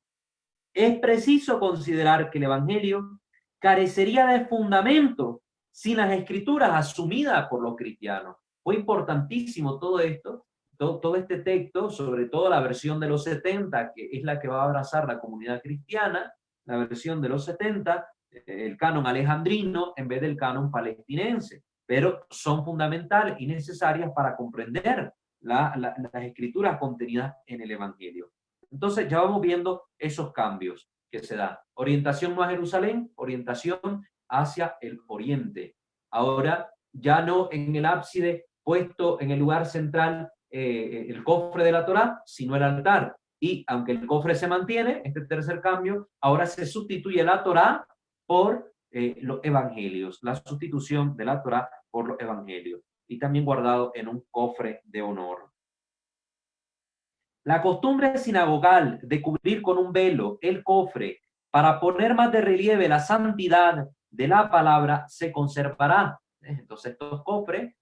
Es preciso considerar que el Evangelio carecería de fundamento sin las escrituras asumidas por los cristianos. Fue importantísimo todo esto, todo este texto, sobre todo la versión de los 70, que es la que va a abrazar la comunidad cristiana, la versión de los 70, el canon alejandrino en vez del canon palestinense, pero son fundamentales y necesarias para comprender las escrituras contenidas en el Evangelio. Entonces ya vamos viendo esos cambios que se dan. Orientación no a Jerusalén, orientación hacia el oriente. Ahora ya no en el ábside puesto en el lugar central el cofre de la Torá, sino el altar. Y aunque el cofre se mantiene, este tercer cambio, ahora se sustituye la Torá por los evangelios, la sustitución de la Torá por los evangelios. Y también guardado en un cofre de honor. La costumbre sinagogal de cubrir con un velo el cofre para poner más de relieve la santidad de la palabra se conservará. Entonces estos cofres,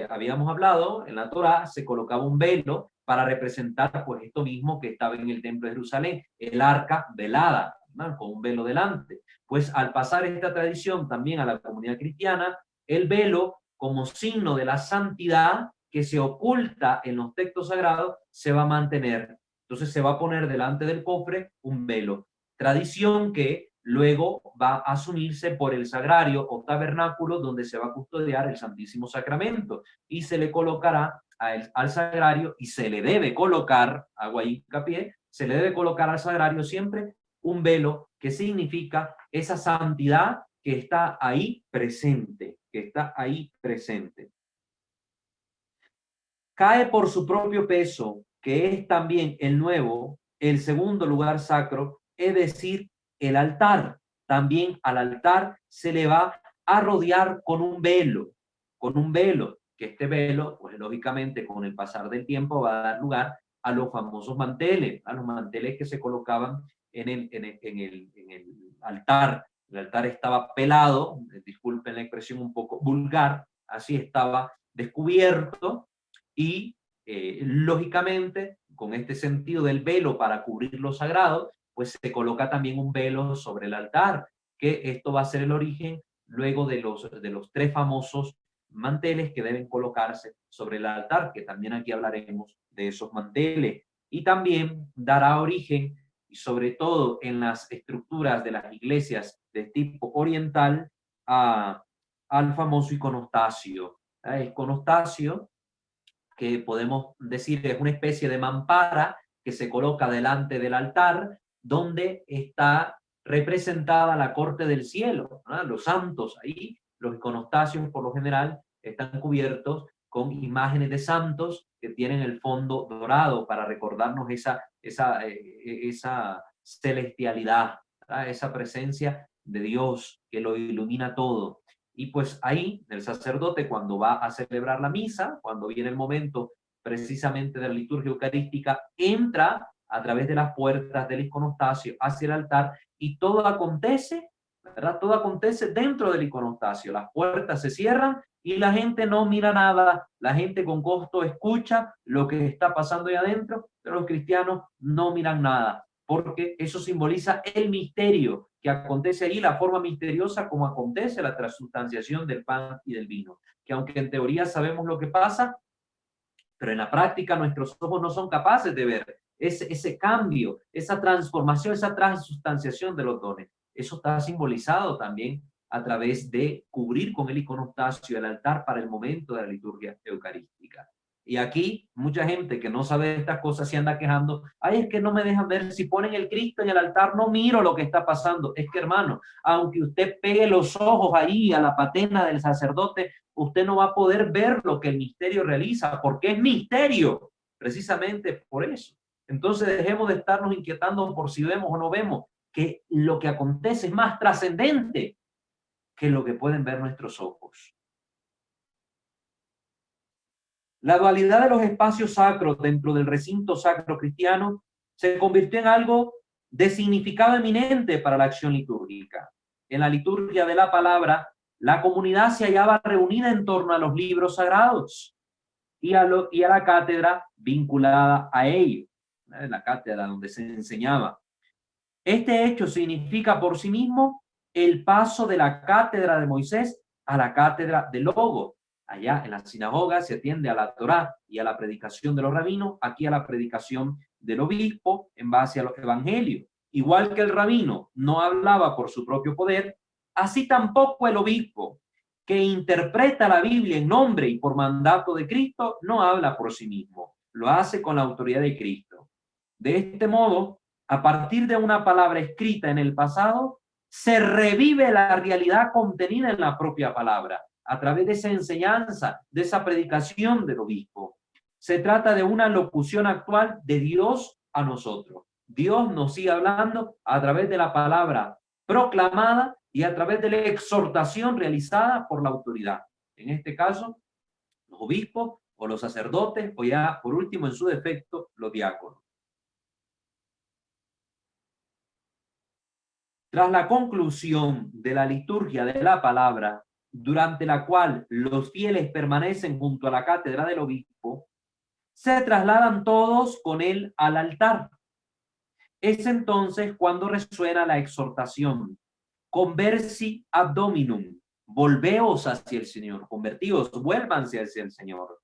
habíamos hablado, en la Torá se colocaba un velo para representar pues esto mismo que estaba en el templo de Jerusalén, el arca velada, ¿no? Con un velo delante. Pues al pasar esta tradición también a la comunidad cristiana, el velo como signo de la santidad que se oculta en los textos sagrados se va a mantener. Entonces se va a poner delante del cofre un velo. Tradición que luego va a asumirse por el sagrario o tabernáculo donde se va a custodiar el Santísimo Sacramento y se le colocará al sagrario y se le debe colocar, hago ahí hincapié, se le debe colocar al sagrario siempre un velo que significa esa santidad que está ahí presente, Cae por su propio peso, que es también el nuevo, el segundo lugar sacro, es decir, el altar. También al altar se le va a rodear con un velo, que este velo, pues lógicamente con el pasar del tiempo va a dar lugar a los famosos manteles, a los manteles que se colocaban en el altar. El altar estaba pelado, disculpen la expresión un poco vulgar, así estaba descubierto y lógicamente con este sentido del velo para cubrir lo sagrado, pues se coloca también un velo sobre el altar, que esto va a ser el origen luego de los tres famosos manteles que deben colocarse sobre el altar, que también aquí hablaremos de esos manteles, y también dará origen, y sobre todo en las estructuras de las iglesias de tipo oriental, a al famoso iconostasio. Iconostasio, que podemos decir es una especie de mampara que se coloca delante del altar, donde está representada la corte del cielo, ¿no? Los santos ahí, los iconostasios por lo general están cubiertos con imágenes de santos que tienen el fondo dorado para recordarnos esa celestialidad, ¿verdad? Esa presencia de Dios que lo ilumina todo. Y pues ahí el sacerdote, cuando va a celebrar la misa, cuando viene el momento precisamente de la liturgia eucarística, entra a través de las puertas del iconostasio hacia el altar y todo acontece, ¿verdad? Todo acontece dentro del iconostasio. Las puertas se cierran y la gente no mira nada, la gente con costo escucha lo que está pasando ahí adentro, pero los cristianos no miran nada, porque eso simboliza el misterio que acontece ahí, la forma misteriosa como acontece la transustanciación del pan y del vino, que aunque en teoría sabemos lo que pasa, pero en la práctica nuestros ojos no son capaces de ver ese cambio, esa transformación, esa transustanciación de los dones. Eso está simbolizado también a través de cubrir con el iconostasio el altar para el momento de la liturgia eucarística. Y aquí mucha gente que no sabe de estas cosas se anda quejando, ay, es que no me dejan ver, si ponen el Cristo en el altar no miro lo que está pasando. Es que, hermano, aunque usted pegue los ojos ahí a la patena del sacerdote, usted no va a poder ver lo que el misterio realiza, porque es misterio, precisamente por eso. Entonces dejemos de estarnos inquietando por si vemos o no vemos, que lo que acontece es más trascendente que lo que pueden ver nuestros ojos. La dualidad de los espacios sacros dentro del recinto sacro cristiano se convirtió en algo de significado eminente para la acción litúrgica. En la liturgia de la palabra, la comunidad se hallaba reunida en torno a los libros sagrados y a la cátedra vinculada a ello, la cátedra donde se enseñaba. Este hecho significa por sí mismo el paso de la cátedra de Moisés a la cátedra del Logo. Allá en la sinagoga se atiende a la Torá y a la predicación de los rabinos, aquí a la predicación del obispo en base a los evangelios. Igual que el rabino no hablaba por su propio poder, así tampoco el obispo, que interpreta la Biblia en nombre y por mandato de Cristo, no habla por sí mismo, lo hace con la autoridad de Cristo. De este modo, a partir de una palabra escrita en el pasado, se revive la realidad contenida en la propia palabra, a través de esa enseñanza, de esa predicación del obispo. Se trata de una locución actual de Dios a nosotros. Dios nos sigue hablando a través de la palabra proclamada y a través de la exhortación realizada por la autoridad. En este caso, los obispos o los sacerdotes, o ya por último en su defecto, los diáconos. Tras la conclusión de la liturgia de la palabra, durante la cual los fieles permanecen junto a la cátedra del obispo, se trasladan todos con él al altar. Es entonces cuando resuena la exhortación, conversi ad dominum, volveos hacia el Señor, convertíos, vuélvanse hacia el Señor.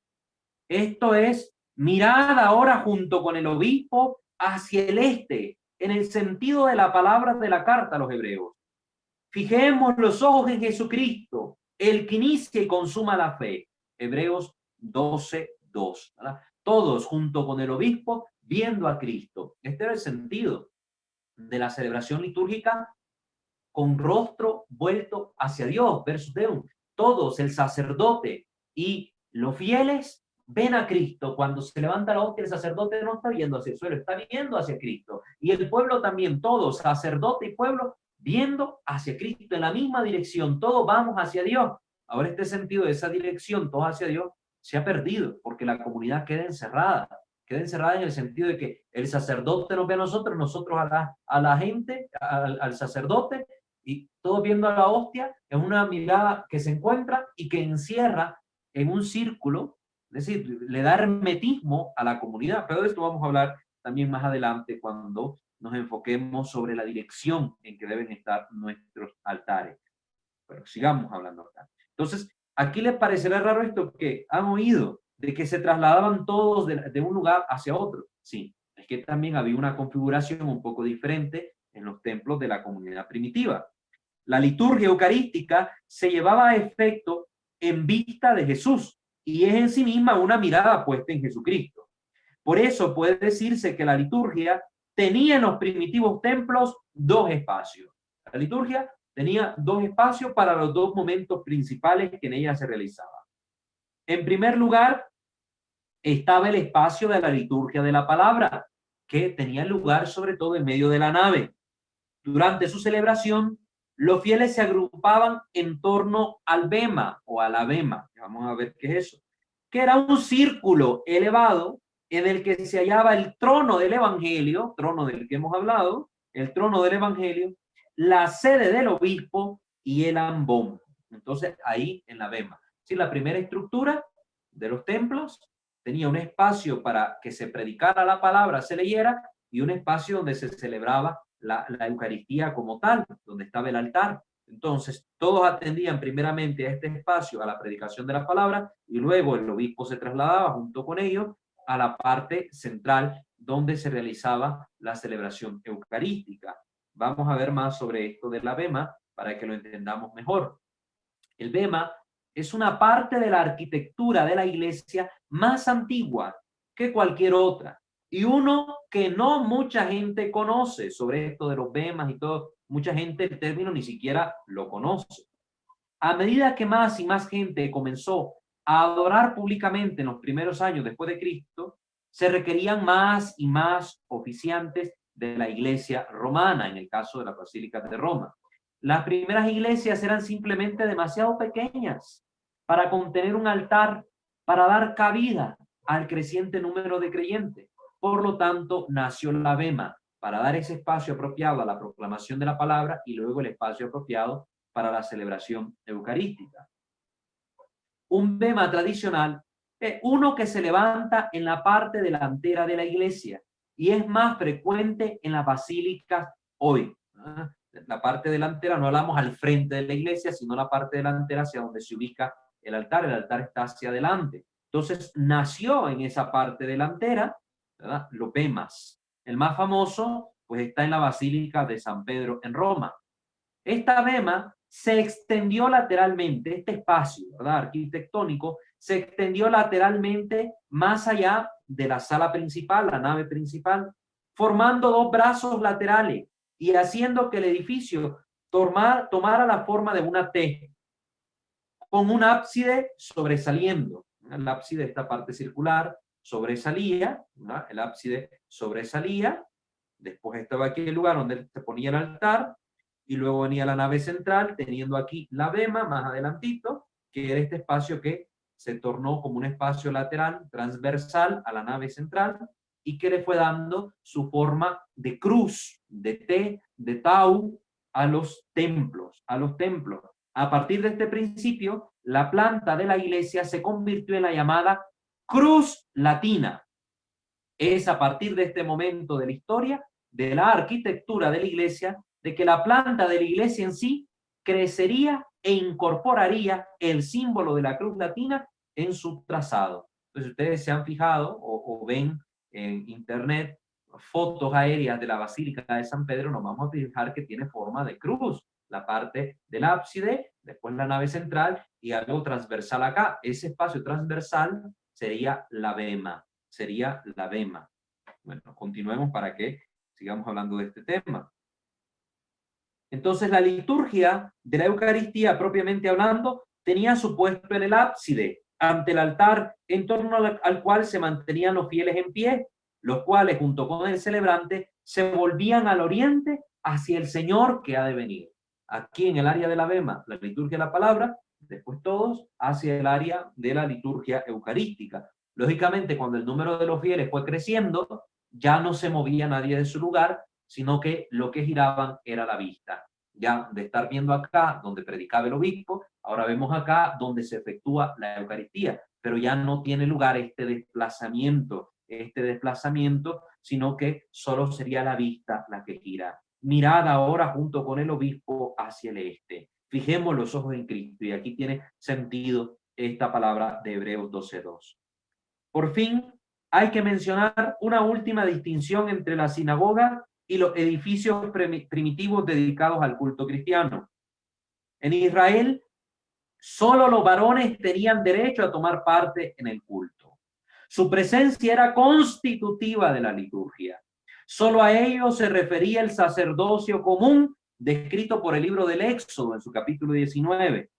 Esto es, mirad ahora junto con el obispo hacia el este, en el sentido de la palabra de la carta a los hebreos. Fijemos los ojos en Jesucristo, el que inicia y consuma la fe. Hebreos 12:2. Todos junto con el obispo viendo a Cristo. Este era el sentido de la celebración litúrgica, con rostro vuelto hacia Dios, versus Deum. Todos, el sacerdote y los fieles, ven a Cristo. Cuando se levanta la hostia, el sacerdote no está viendo hacia el suelo, está viendo hacia Cristo. Y el pueblo también, todos, sacerdote y pueblo, viendo hacia Cristo en la misma dirección. Todos vamos hacia Dios. Ahora este sentido de esa dirección, todos hacia Dios, se ha perdido porque la comunidad queda encerrada en el sentido de que el sacerdote nos ve a nosotros, nosotros a la gente, al sacerdote, y todos viendo a la hostia en una mirada que se encuentra y que encierra en un círculo, es decir, le da hermetismo a la comunidad. Pero de esto vamos a hablar también más adelante cuando nos enfoquemos sobre la dirección en que deben estar nuestros altares. Pero sigamos hablando acá. Entonces, aquí les parecerá raro esto que han oído de que se trasladaban todos de un lugar hacia otro. Sí, es que también había una configuración un poco diferente en los templos de la comunidad primitiva. La liturgia eucarística se llevaba a efecto en vista de Jesús y es en sí misma una mirada puesta en Jesucristo. Por eso puede decirse que la liturgia tenía en los primitivos templos dos espacios. La liturgia tenía dos espacios para los dos momentos principales que en ella se realizaba. En primer lugar, estaba el espacio de la liturgia de la palabra, que tenía lugar sobre todo en medio de la nave. Durante su celebración, los fieles se agrupaban en torno al bema o a la bema. Vamos a ver qué es eso. Que era un círculo elevado en el que se hallaba el trono del evangelio, trono del que hemos hablado, el trono del evangelio, la sede del obispo y el ambón. Entonces, ahí en la bema. Sí, la primera estructura de los templos tenía un espacio para que se predicara la palabra, se leyera, y un espacio donde se celebraba la Eucaristía como tal, donde estaba el altar. Entonces, todos atendían primeramente a este espacio, a la predicación de la palabra, y luego el obispo se trasladaba junto con ellos a la parte central donde se realizaba la celebración eucarística. Vamos a ver más sobre esto de la bema para que lo entendamos mejor. El bema es una parte de la arquitectura de la iglesia más antigua que cualquier otra, y uno que no mucha gente conoce sobre esto de los bemas y todo. Mucha gente el término ni siquiera lo conoce. A medida que más y más gente comenzó a adorar públicamente en los primeros años después de Cristo, se requerían más y más oficiantes de la iglesia romana, en el caso de la Basílica de Roma. Las primeras iglesias eran simplemente demasiado pequeñas para contener un altar, para dar cabida al creciente número de creyentes. Por lo tanto, nació la bema, para dar ese espacio apropiado a la proclamación de la palabra y luego el espacio apropiado para la celebración eucarística. Un bema tradicional es uno que se levanta en la parte delantera de la iglesia y es más frecuente en las basílicas hoy. La parte delantera, no hablamos al frente de la iglesia, sino la parte delantera hacia donde se ubica el altar está hacia adelante. Entonces nació en esa parte delantera, ¿verdad?, los bemas. El más famoso pues está en la Basílica de San Pedro en Roma. Esta bema se extendió lateralmente, este espacio, ¿verdad?, arquitectónico, se extendió lateralmente más allá de la sala principal, la nave principal, formando dos brazos laterales y haciendo que el edificio tomara la forma de una T, con un ábside sobresaliendo. El ábside, esta parte circular, sobresalía, ¿no?, el ábside sobresalía, después estaba aquí el lugar donde se ponía el altar, y luego venía la nave central, teniendo aquí la bema más adelantito, que era este espacio que se tornó como un espacio lateral, transversal a la nave central, y que le fue dando su forma de cruz, de T, de tau, a los templos, A partir de este principio, la planta de la iglesia se convirtió en la llamada cruz latina. Es a partir de este momento de la historia, de la arquitectura de la iglesia, de que la planta de la iglesia en sí crecería e incorporaría el símbolo de la cruz latina en su trazado. Entonces, ustedes se han fijado o ven en internet fotos aéreas de la Basílica de San Pedro, nos vamos a fijar que tiene forma de cruz. La parte del ábside, después la nave central y algo transversal acá. Ese espacio transversal sería la bema. Bueno, continuemos para que sigamos hablando de este tema. Entonces, la liturgia de la Eucaristía, propiamente hablando, tenía su puesto en el ábside, ante el altar, en torno al cual se mantenían los fieles en pie, los cuales, junto con el celebrante, se volvían al oriente hacia el Señor que ha de venir. Aquí en el área de la bema, la liturgia de la palabra, después todos hacia el área de la liturgia eucarística. Lógicamente, cuando el número de los fieles fue creciendo, ya no se movía nadie de su lugar, sino que lo que giraban era la vista. Ya de estar viendo acá donde predicaba el obispo, ahora vemos acá donde se efectúa la Eucaristía, pero ya no tiene lugar este desplazamiento, sino que solo sería la vista la que gira. Mirad ahora junto con el obispo hacia el este. Fijemos los ojos en Cristo, y aquí tiene sentido esta palabra de Hebreos 12:2. Por fin, hay que mencionar una última distinción entre la sinagoga y los edificios primitivos dedicados al culto cristiano. En Israel, solo los varones tenían derecho a tomar parte en el culto. Su presencia era constitutiva de la liturgia. Solo a ellos se refería el sacerdocio común descrito por el libro del Éxodo en su capítulo 19.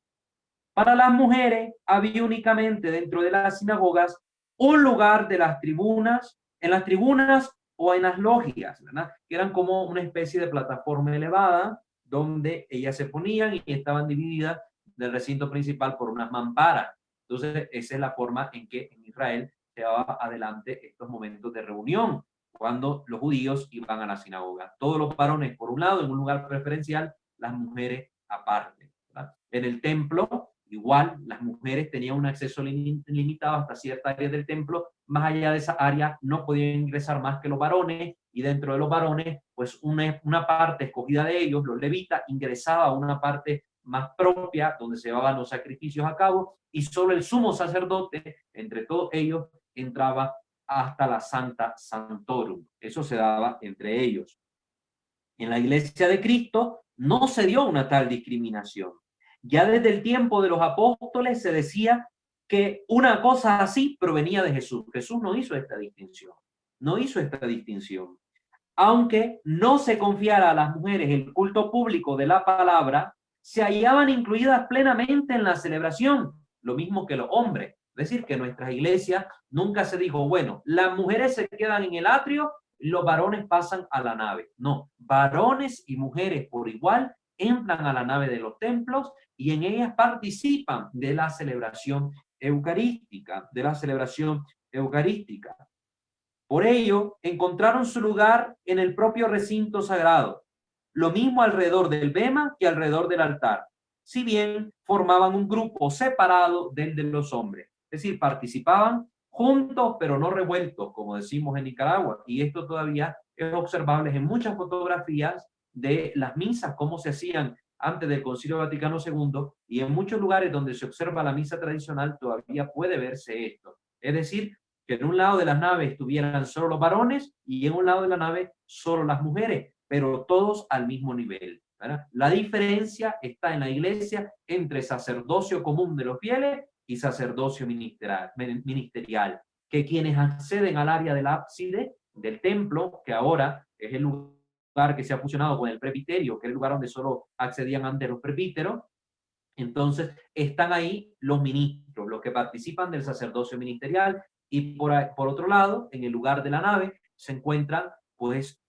Para las mujeres había únicamente dentro de las sinagogas un lugar de las tribunas, en las tribunas o en las logias, ¿verdad? Que eran como una especie de plataforma elevada donde ellas se ponían y estaban divididas del recinto principal por unas mamparas. Entonces, esa es la forma en que en Israel se llevaba adelante estos momentos de reunión cuando los judíos iban a la sinagoga. Todos los varones por un lado en un lugar preferencial, las mujeres aparte, ¿verdad? En el templo, igual, las mujeres tenían un acceso limitado hasta cierta área del templo. Más allá de esa área no podían ingresar más que los varones, y dentro de los varones, pues una parte escogida de ellos, los levitas, ingresaba a una parte más propia donde se llevaban los sacrificios a cabo, y solo el sumo sacerdote, entre todos ellos, entraba hasta la Santa Santorum. Eso se daba entre ellos. En la Iglesia de Cristo no se dio una tal discriminación. Ya desde el tiempo de los apóstoles se decía que una cosa así provenía de Jesús. Jesús no hizo esta distinción. No hizo esta distinción. Aunque no se confiara a las mujeres el culto público de la palabra, se hallaban incluidas plenamente en la celebración, lo mismo que los hombres. Es decir, que en nuestras iglesias nunca se dijo, bueno, las mujeres se quedan en el atrio, los varones pasan a la nave. No, varones y mujeres por igual entran a la nave de los templos y en ellas participan de la celebración eucarística, Por ello, encontraron su lugar en el propio recinto sagrado, lo mismo alrededor del bema que alrededor del altar, si bien formaban un grupo separado del de los hombres. Es decir, participaban juntos pero no revueltos, como decimos en Nicaragua, y esto todavía es observable en muchas fotografías de las misas, cómo se hacían antes del Concilio Vaticano II, y en muchos lugares donde se observa la misa tradicional todavía puede verse esto. Es decir, que en un lado de las naves estuvieran solo los varones y en un lado de la nave solo las mujeres, pero todos al mismo nivel, ¿verdad? La diferencia está en la iglesia entre sacerdocio común de los fieles y sacerdocio ministerial, que quienes acceden al área del ábside del templo, que ahora es el lugar que se ha fusionado con el presbiterio, que es el lugar donde solo accedían antes los presbíteros, entonces están ahí los ministros, los que participan del sacerdocio ministerial, y por otro lado, en el lugar de la nave, se encuentran pues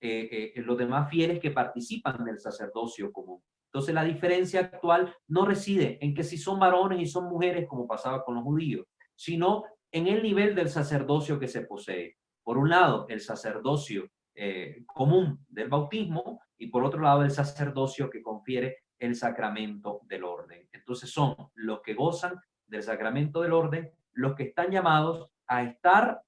los demás fieles que participan del sacerdocio común. Entonces la diferencia actual no reside en que si son varones y son mujeres, como pasaba con los judíos, sino en el nivel del sacerdocio que se posee. Por un lado, el sacerdocio común del bautismo, y por otro lado, el sacerdocio que confiere el sacramento del orden. Entonces son los que gozan del sacramento del orden, los que están llamados a estar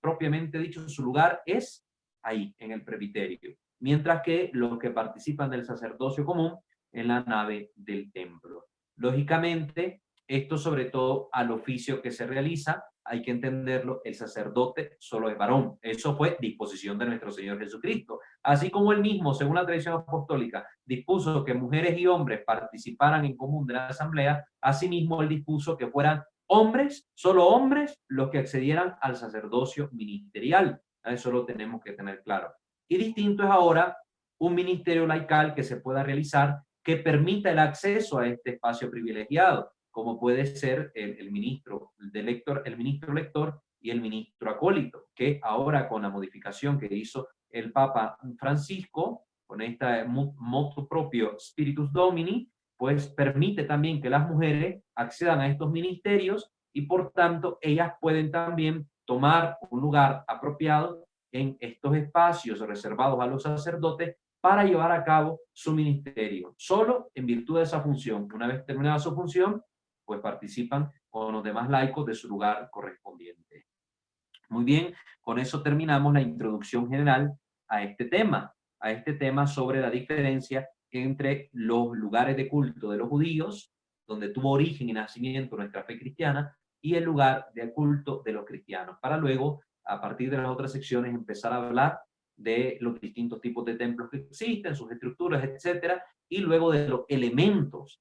propiamente dicho en su lugar es ahí, en el presbiterio, mientras que los que participan del sacerdocio común en la nave del templo. Lógicamente, esto sobre todo al oficio que se realiza, hay que entenderlo, el sacerdote solo es varón. Eso fue disposición de nuestro Señor Jesucristo. Así como él mismo, según la tradición apostólica, dispuso que mujeres y hombres participaran en común de la asamblea, asimismo él dispuso que fueran hombres, solo hombres, los que accedieran al sacerdocio ministerial. Eso lo tenemos que tener claro. Y distinto es ahora un ministerio laical que se pueda realizar que permita el acceso a este espacio privilegiado, como puede ser el ministro lector y el ministro acólito, que ahora con la modificación que hizo el Papa Francisco, con esta motu propio Spiritus Domini, pues permite también que las mujeres accedan a estos ministerios y por tanto ellas pueden también tomar un lugar apropiado en estos espacios reservados a los sacerdotes para llevar a cabo su ministerio, solo en virtud de esa función. Una vez terminada su función, pues participan con los demás laicos de su lugar correspondiente. Muy bien, con eso terminamos la introducción general a este tema sobre la diferencia entre los lugares de culto de los judíos, donde tuvo origen y nacimiento nuestra fe cristiana, y el lugar de culto de los cristianos, para luego, a partir de las otras secciones, empezar a hablar de los distintos tipos de templos que existen, sus estructuras, etcétera, y luego de los elementos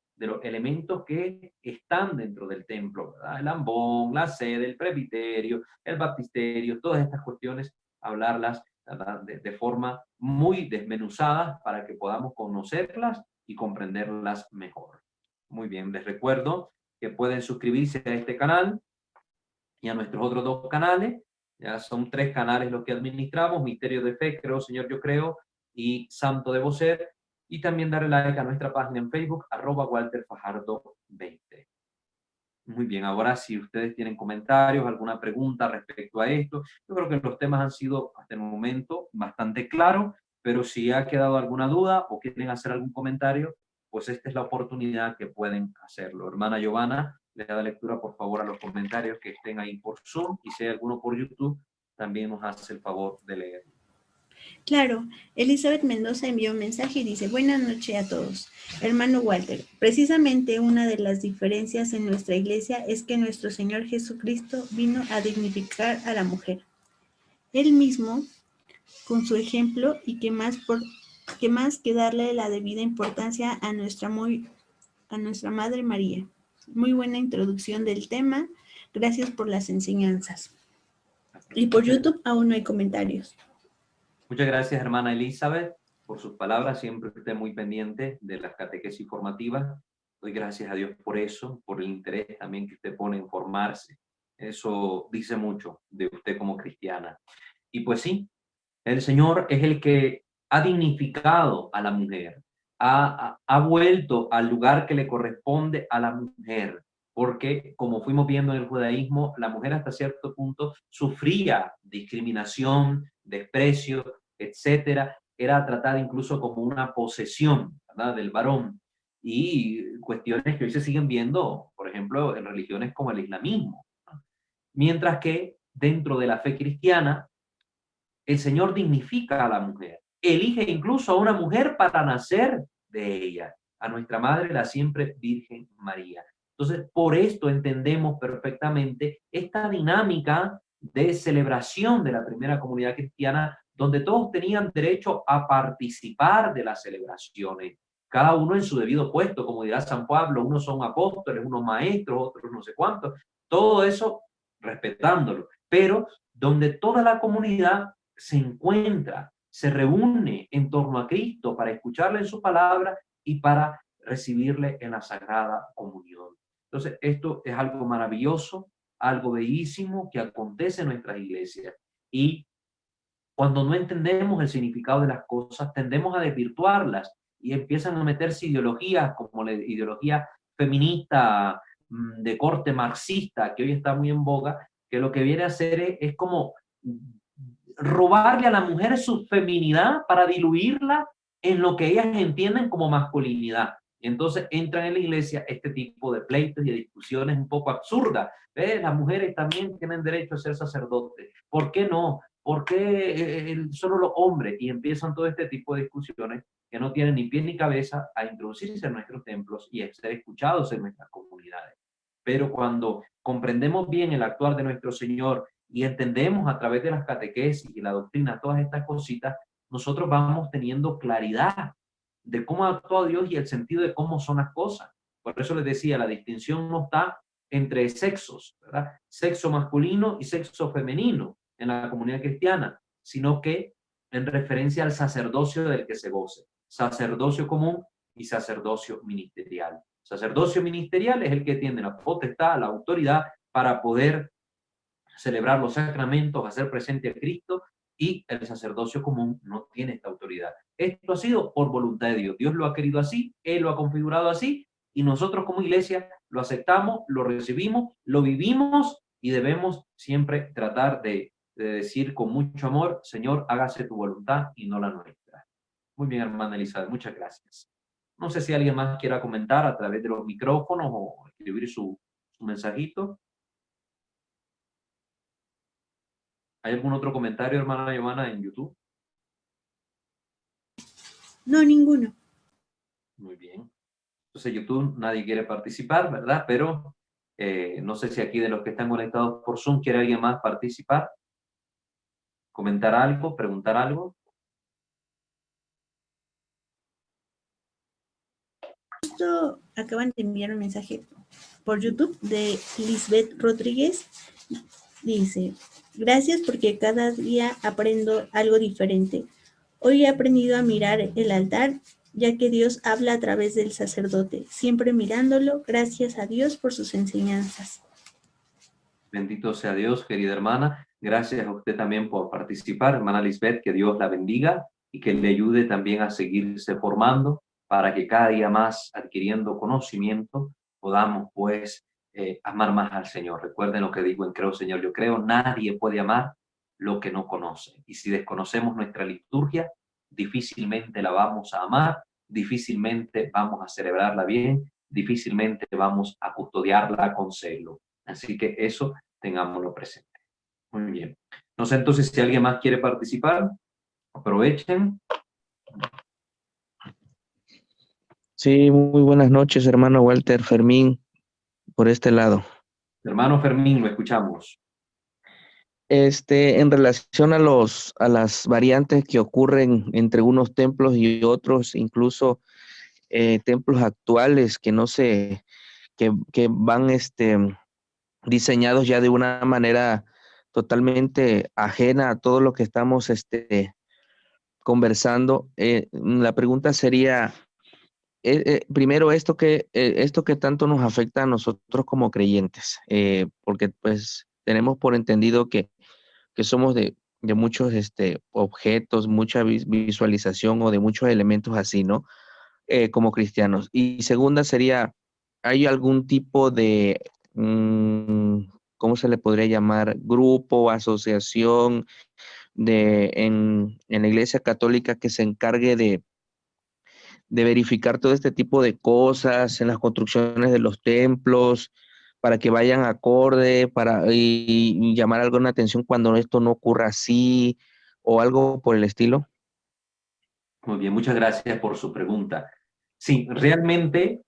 que están dentro del templo, ¿verdad? El ambón, la sede, el presbiterio, el baptisterio, todas estas cuestiones, hablarlas, ¿verdad? De forma muy desmenuzada para que podamos conocerlas y comprenderlas mejor. Muy bien, les recuerdo que pueden suscribirse a este canal y a nuestros otros dos canales. Ya son 3 canales los que administramos: Misterio de Fe, Creo Señor Yo Creo, y Santo Debo Ser. Y también darle like a nuestra página en Facebook, @WalterFajardo20. Muy bien, ahora si ustedes tienen comentarios, alguna pregunta respecto a esto, yo creo que los temas han sido hasta el momento bastante claros, pero si ha quedado alguna duda o quieren hacer algún comentario, pues esta es la oportunidad que pueden hacerlo. Hermana Giovanna, le da lectura por favor a los comentarios que estén ahí por Zoom, y si hay alguno por YouTube, también nos hace el favor de leer. Claro, Elizabeth Mendoza envió un mensaje y dice: buenas noches a todos. Hermano Walter, precisamente una de las diferencias en nuestra iglesia es que nuestro Señor Jesucristo vino a dignificar a la mujer. Él mismo, con su ejemplo, y que más que darle la debida importancia a nuestra Madre María. Muy buena introducción del tema. Gracias por las enseñanzas. Y por YouTube aún no hay comentarios. Muchas gracias, hermana Elizabeth, por sus palabras. Siempre esté muy pendiente de las catequesis formativas. Doy gracias a Dios por eso, por el interés también que usted pone en formarse. Eso dice mucho de usted como cristiana. Y pues sí, el Señor es el que ha dignificado a la mujer, ha vuelto al lugar que le corresponde a la mujer, porque como fuimos viendo en el judaísmo, la mujer hasta cierto punto sufría discriminación, desprecio, etcétera. Era tratada incluso como una posesión, ¿verdad?, del varón, y cuestiones que hoy se siguen viendo, por ejemplo, en religiones como el islamismo, ¿no? Mientras que dentro de la fe cristiana, el Señor dignifica a la mujer, elige incluso a una mujer para nacer de ella, a nuestra madre, la siempre Virgen María. Entonces, por esto entendemos perfectamente esta dinámica de celebración de la primera comunidad cristiana, donde todos tenían derecho a participar de las celebraciones, cada uno en su debido puesto, como dirá San Pablo: unos son apóstoles, unos maestros, otros no sé cuántos, todo eso respetándolo, pero donde toda la comunidad se encuentra, se reúne en torno a Cristo para escucharle en su palabra y para recibirle en la Sagrada Comunión. Entonces, esto es algo maravilloso, algo bellísimo que acontece en nuestras iglesias. Y cuando no entendemos el significado de las cosas, tendemos a desvirtuarlas y empiezan a meterse ideologías como la ideología feminista de corte marxista, que hoy está muy en boga, que lo que viene a hacer es como robarle a la mujer su feminidad para diluirla en lo que ellas entienden como masculinidad. Y entonces entran en la iglesia este tipo de pleitos y de discusiones un poco absurdas. Las mujeres también tienen derecho a ser sacerdotes. ¿Por qué no? ¿Por qué solo los hombres? Y empiezan todo este tipo de discusiones que no tienen ni pie ni cabeza a introducirse en nuestros templos y a ser escuchados en nuestras comunidades. Pero cuando comprendemos bien el actuar de nuestro Señor y entendemos a través de las catequesis y la doctrina todas estas cositas, nosotros vamos teniendo claridad de cómo ha actuado Dios y el sentido de cómo son las cosas. Por eso les decía, la distinción no está entre sexos, ¿verdad? Sexo masculino y sexo femenino en la comunidad cristiana, sino que en referencia al sacerdocio del que se goce. Sacerdocio común y sacerdocio ministerial. Sacerdocio ministerial es el que tiene la potestad, la autoridad para poder celebrar los sacramentos, hacer presente a Cristo, y el sacerdocio común no tiene esta autoridad. Esto ha sido por voluntad de Dios. Dios lo ha querido así, Él lo ha configurado así, y nosotros como iglesia lo aceptamos, lo recibimos, lo vivimos, y debemos siempre tratar de decir con mucho amor: Señor, hágase tu voluntad y no la nuestra. Muy bien, hermana Elizabeth, muchas gracias. No sé si alguien más quiera comentar a través de los micrófonos o escribir su mensajito. ¿Hay algún otro comentario, hermana Giovanna, en YouTube? No, ninguno. Muy bien. Entonces, YouTube, nadie quiere participar, ¿verdad? Pero no sé si aquí de los que están conectados por Zoom quiere alguien más participar, comentar algo, preguntar algo. justo acaban de enviar un mensaje por YouTube de Lisbeth Rodríguez. Dice, gracias porque cada día aprendo algo diferente. Hoy he aprendido a mirar el altar, ya que Dios habla a través del sacerdote, siempre mirándolo. Gracias a Dios por sus enseñanzas. Bendito sea Dios, querida hermana. Gracias a usted también por participar, hermana Lisbeth, que Dios la bendiga y que le ayude también a seguirse formando para que cada día más, adquiriendo conocimiento, podamos pues amar más al Señor. Recuerden lo que digo en Creo, Señor, yo creo, nadie puede amar lo que no conoce. Y si desconocemos nuestra liturgia, difícilmente la vamos a amar, difícilmente vamos a celebrarla bien, difícilmente vamos a custodiarla con celo. Así que eso tengámoslo presente. Muy bien. No sé entonces si alguien más quiere participar. Aprovechen. Sí, muy buenas noches, hermano Walter Fermín, por este lado. Hermano Fermín, lo escuchamos. En relación a las variantes que ocurren entre unos templos y otros, incluso templos actuales que no se, que van diseñados ya de una manera totalmente ajena a todo lo que estamos conversando. La pregunta sería, primero, esto que tanto nos afecta a nosotros como creyentes, porque pues tenemos por entendido que somos de muchos objetos, mucha visualización o de muchos elementos así, ¿no? Como cristianos. Y segunda sería, ¿hay algún tipo de, ¿cómo se le podría llamar? Grupo, asociación en la Iglesia Católica que se encargue de verificar todo este tipo de cosas en las construcciones de los templos, para que vayan acorde, y llamar alguna atención cuando esto no ocurra así, o algo por el estilo? Muy bien, muchas gracias por su pregunta. Sí, realmente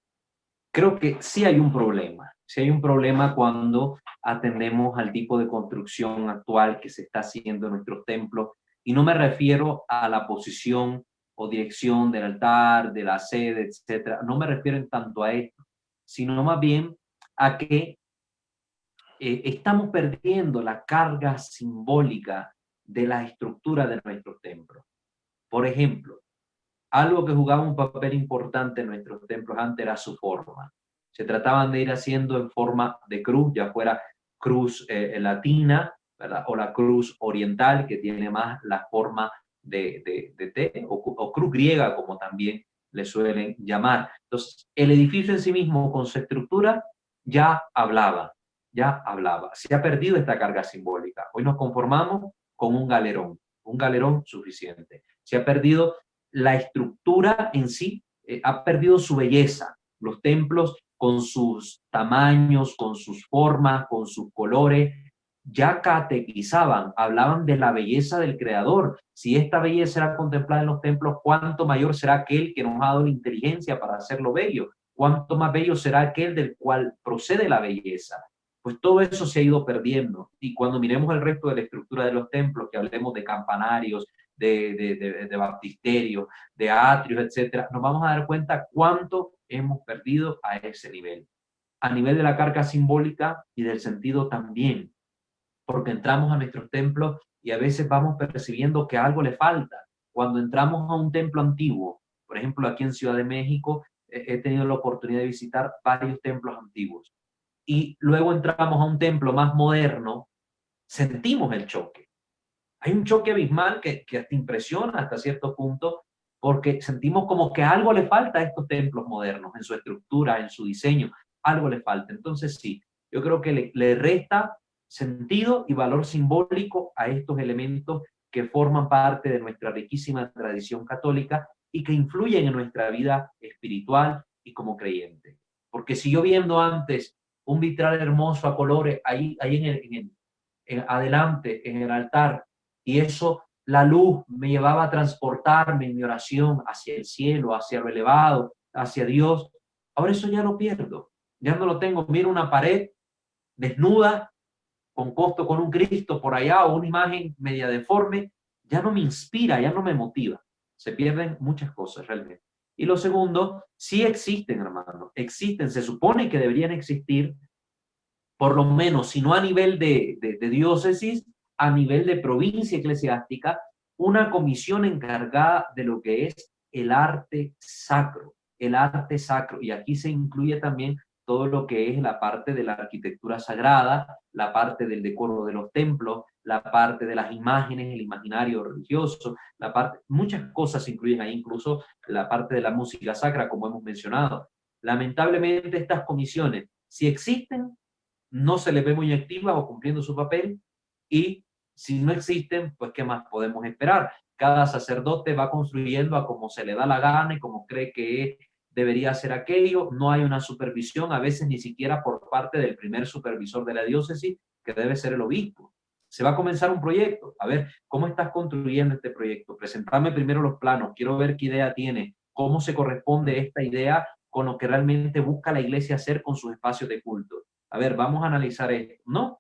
creo que sí hay un problema. Sí hay un problema cuando atendemos al tipo de construcción actual que se está haciendo en nuestros templos. Y no me refiero a la posición o dirección del altar, de la sede, etcétera. No me refiero en tanto a esto, sino más bien a que estamos perdiendo la carga simbólica de la estructura de nuestros templos. Por ejemplo, algo que jugaba un papel importante en nuestros templos antes era su forma. Se trataban de ir haciendo en forma de cruz, ya fuera cruz latina, ¿verdad? O la cruz oriental, que tiene más la forma de T, o cruz griega, como también le suelen llamar. Entonces, el edificio en sí mismo, con su estructura, ya hablaba. Se ha perdido esta carga simbólica. Hoy nos conformamos con un galerón suficiente. Se ha perdido la estructura en sí, ha perdido su belleza. Los templos, con sus tamaños, con sus formas, con sus colores, ya catequizaban, hablaban de la belleza del Creador. Si esta belleza era contemplada en los templos, ¿cuánto mayor será aquel que nos ha dado la inteligencia para hacerlo bello? ¿Cuánto más bello será aquel del cual procede la belleza? Pues todo eso se ha ido perdiendo. Y cuando miremos el resto de la estructura de los templos, que hablemos de campanarios, de baptisterios, de atrios, etcétera, nos vamos a dar cuenta cuánto hemos perdido a ese nivel. A nivel de la carga simbólica y del sentido también, porque entramos a nuestros templos y a veces vamos percibiendo que algo le falta. Cuando entramos a un templo antiguo, por ejemplo, aquí en Ciudad de México, he tenido la oportunidad de visitar varios templos antiguos. Y luego entramos a un templo más moderno, sentimos el choque. Hay un choque abismal que hasta impresiona hasta cierto punto, porque sentimos como que algo le falta a estos templos modernos, en su estructura, en su diseño, algo le falta. Entonces sí, yo creo que le resta sentido y valor simbólico a estos elementos que forman parte de nuestra riquísima tradición católica y que influyen en nuestra vida espiritual y como creyente. Porque si yo viendo antes un vitral hermoso a colores ahí adelante en el altar, y eso, la luz me llevaba a transportarme en mi oración hacia el cielo, hacia lo elevado, hacia Dios. Ahora eso ya lo pierdo, ya no lo tengo. Miro una pared desnuda, con un Cristo por allá o una imagen media deforme, ya no me inspira, ya no me motiva. Se pierden muchas cosas realmente. Y lo segundo, sí existen, hermanos, existen, se supone que deberían existir, por lo menos, si no a nivel de diócesis, a nivel de provincia eclesiástica, una comisión encargada de lo que es el arte sacro, el arte sacro. Y aquí se incluye también todo lo que es la parte de la arquitectura sagrada, la parte del decoro de los templos, la parte de las imágenes, el imaginario religioso, la parte, muchas cosas se incluyen ahí, incluso la parte de la música sacra, como hemos mencionado. Lamentablemente estas comisiones, si existen, no se les ve muy activas o cumpliendo su papel, y si no existen, pues ¿qué más podemos esperar? Cada sacerdote va construyendo a como se le da la gana y como cree que debería ser aquello, no hay una supervisión, a veces ni siquiera por parte del primer supervisor de la diócesis, que debe ser el obispo. Se va a comenzar un proyecto, a ver, ¿cómo estás construyendo este proyecto? Presentame primero los planos, quiero ver qué idea tiene, cómo se corresponde esta idea con lo que realmente busca la iglesia hacer con sus espacios de culto. A ver, vamos a analizar esto. No,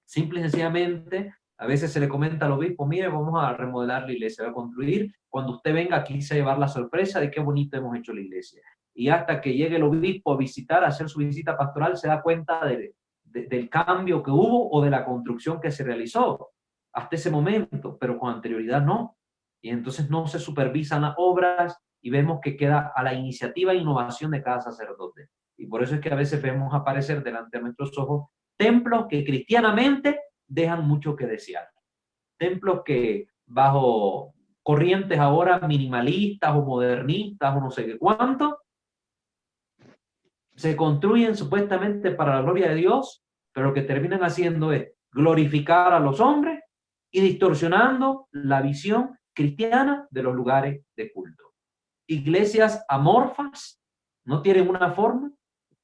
simple y sencillamente, a veces se le comenta al obispo, mire, vamos a remodelar la iglesia, va a construir, cuando usted venga aquí se va a llevar la sorpresa de qué bonito hemos hecho la iglesia. Y hasta que llegue el obispo a visitar, a hacer su visita pastoral, se da cuenta del cambio que hubo o de la construcción que se realizó hasta ese momento, pero con anterioridad no. Y entonces no se supervisan las obras y vemos que queda a la iniciativa e innovación de cada sacerdote. Y por eso es que a veces vemos aparecer delante de nuestros ojos templos que cristianamente dejan mucho que desear. Templos que bajo corrientes ahora minimalistas o modernistas o no sé qué cuánto, se construyen supuestamente para la gloria de Dios, pero lo que terminan haciendo es glorificar a los hombres y distorsionando la visión cristiana de los lugares de culto. Iglesias amorfas, no tienen una forma,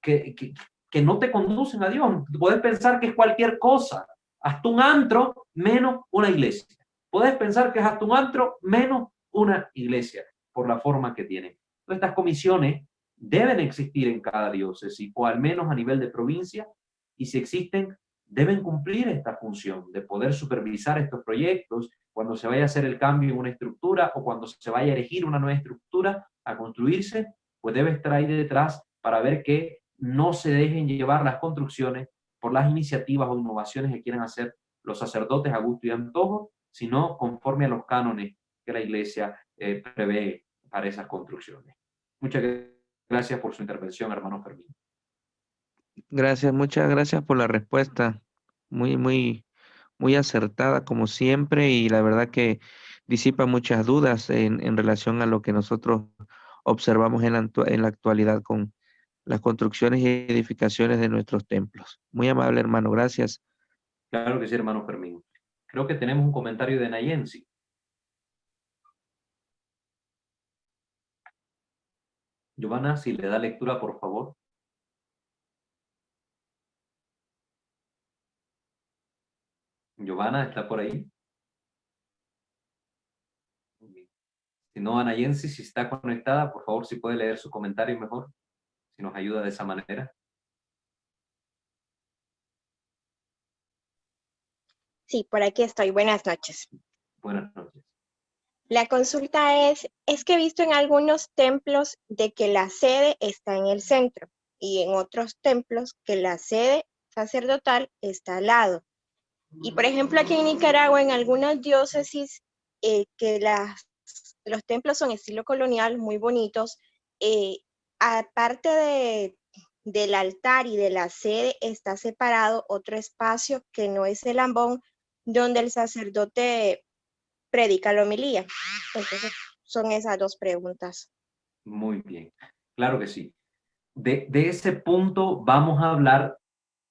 que no te conducen a Dios. Puedes pensar que es cualquier cosa, hasta un antro menos una iglesia. Puedes pensar que es hasta un antro menos una iglesia, por la forma que tienen. Entonces, estas comisiones deben existir en cada diócesis, o al menos a nivel de provincia, y si existen, deben cumplir esta función de poder supervisar estos proyectos cuando se vaya a hacer el cambio en una estructura o cuando se vaya a elegir una nueva estructura a construirse, pues debe estar ahí detrás para ver que no se dejen llevar las construcciones por las iniciativas o innovaciones que quieran hacer los sacerdotes a gusto y antojo, sino conforme a los cánones que la Iglesia prevé para esas construcciones. Muchas gracias por su intervención, hermano Fermín. Gracias, muchas gracias por la respuesta. Muy acertada como siempre, y la verdad que disipa muchas dudas en relación a lo que nosotros observamos en la actualidad con las construcciones y edificaciones de nuestros templos. Muy amable, hermano, gracias. Claro que sí, hermano Fermín. Creo que tenemos un comentario de Nayensi. Giovanna, si le da lectura, por favor. Giovanna, ¿está por ahí? Si no, Ana Yensi, si está conectada, por favor, si puede leer su comentario mejor, si nos ayuda de esa manera. Sí, por aquí estoy. Buenas noches. Buenas noches. La consulta es que he visto en algunos templos de que la sede está en el centro y en otros templos que la sede sacerdotal está al lado. Y por ejemplo, aquí en Nicaragua, en algunas diócesis, que los templos son estilo colonial, muy bonitos, aparte del altar y de la sede, está separado otro espacio que no es el ambón, donde el sacerdote predica la homilía. Entonces, son esas dos preguntas. Muy bien, claro que sí. De ese punto vamos a hablar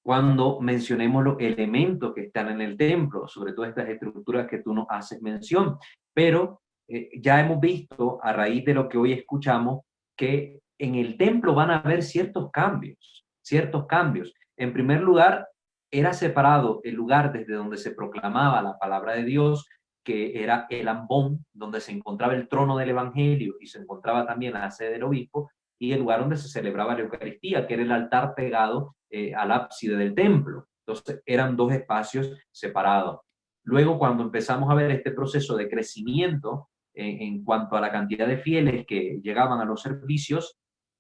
cuando mencionemos los elementos que están en el templo, sobre todo estas estructuras que tú nos haces mención. Pero ya hemos visto, a raíz de lo que hoy escuchamos, que en el templo van a haber ciertos cambios, ciertos cambios. En primer lugar, era separado el lugar desde donde se proclamaba la palabra de Dios, que era el ambón, donde se encontraba el trono del evangelio y se encontraba también la sede del obispo, y el lugar donde se celebraba la Eucaristía, que era el altar pegado al ábside del templo. Entonces eran dos espacios separados. Luego, cuando empezamos a ver este proceso de crecimiento en cuanto a la cantidad de fieles que llegaban a los servicios,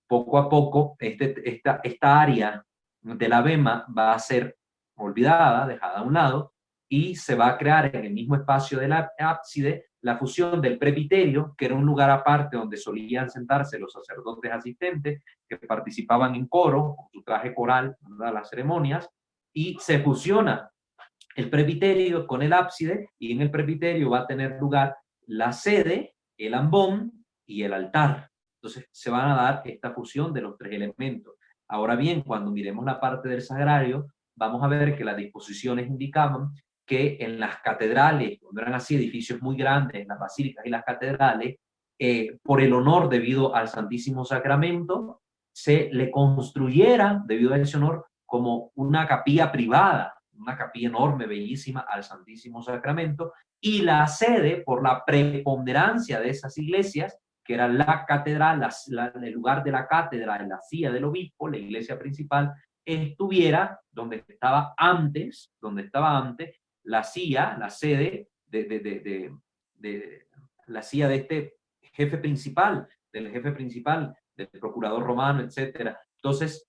poco a poco esta área de la bema va a ser olvidada, dejada a un lado, y se va a crear en el mismo espacio del ábside la fusión del presbiterio, que era un lugar aparte donde solían sentarse los sacerdotes asistentes que participaban en coro, con su traje coral, ¿verdad?, las ceremonias, y se fusiona el presbiterio con el ábside, y en el presbiterio va a tener lugar la sede, el ambón y el altar. Entonces se van a dar esta fusión de los tres elementos. Ahora bien, cuando miremos la parte del sagrario, vamos a ver que las disposiciones indicaban que en las catedrales, cuando eran así edificios muy grandes, en las basílicas y las catedrales, por el honor debido al Santísimo Sacramento, se le construyera, debido a ese honor, como una capilla privada, una capilla enorme, bellísima, al Santísimo Sacramento, y la sede, por la preponderancia de esas iglesias, que era la catedral, el lugar de la cátedra, la silla del obispo, la iglesia principal, estuviera donde estaba antes la silla, la sede de la silla de este jefe principal, del procurador romano, etcétera. Entonces,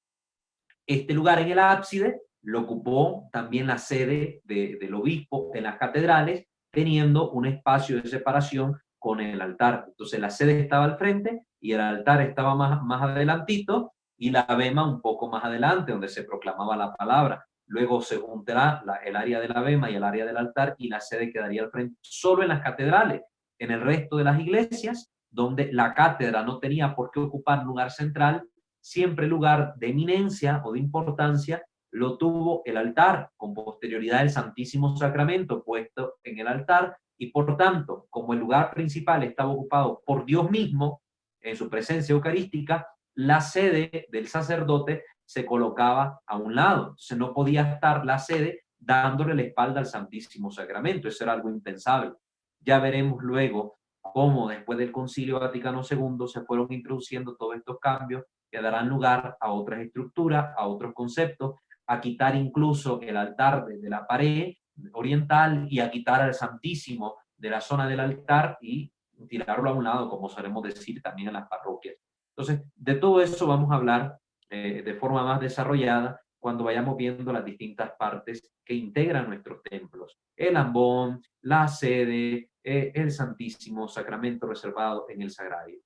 este lugar en el ábside lo ocupó también la sede del obispo en las catedrales, teniendo un espacio de separación con el altar. Entonces la sede estaba al frente y el altar estaba más adelantito, y la bema un poco más adelante, donde se proclamaba la palabra. Luego se juntará el área de la bema y el área del altar, y la sede quedaría al frente solo en las catedrales. En el resto de las iglesias, donde la cátedra no tenía por qué ocupar lugar central, siempre lugar de eminencia o de importancia lo tuvo el altar, con posterioridad el Santísimo Sacramento puesto en el altar, y por tanto, como el lugar principal estaba ocupado por Dios mismo en su presencia eucarística, la sede del sacerdote se colocaba a un lado. Entonces no podía estar la sede dándole la espalda al Santísimo Sacramento. Eso era algo impensable. Ya veremos luego cómo después del Concilio Vaticano II se fueron introduciendo todos estos cambios que darán lugar a otras estructuras, a otros conceptos, a quitar incluso el altar de la pared oriental y a quitar al Santísimo de la zona del altar y tirarlo a un lado, como solemos decir también en las parroquias. Entonces, de todo eso vamos a hablar de forma más desarrollada cuando vayamos viendo las distintas partes que integran nuestros templos. El ambón, la sede, el Santísimo Sacramento reservado en el sagrario.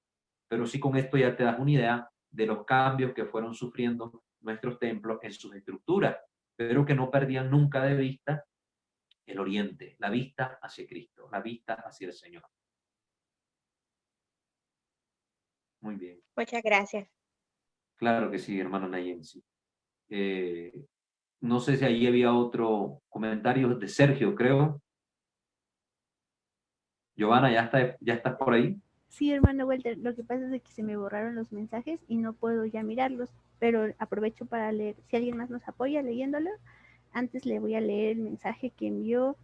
Pero sí, con esto ya te das una idea de los cambios que fueron sufriendo nuestros templos en sus estructuras, pero que no perdían nunca de vista el oriente, la vista hacia Cristo, la vista hacia el Señor. Muy bien. Muchas gracias. Claro que sí, hermano Nayensi. No sé si ahí había otro comentario de Sergio, creo. Giovanna, ¿ya estás por ahí? Sí, hermano Walter, lo que pasa es que se me borraron los mensajes y no puedo ya mirarlos, pero aprovecho para leer. Si alguien más nos apoya leyéndolo, antes le voy a leer el mensaje que envió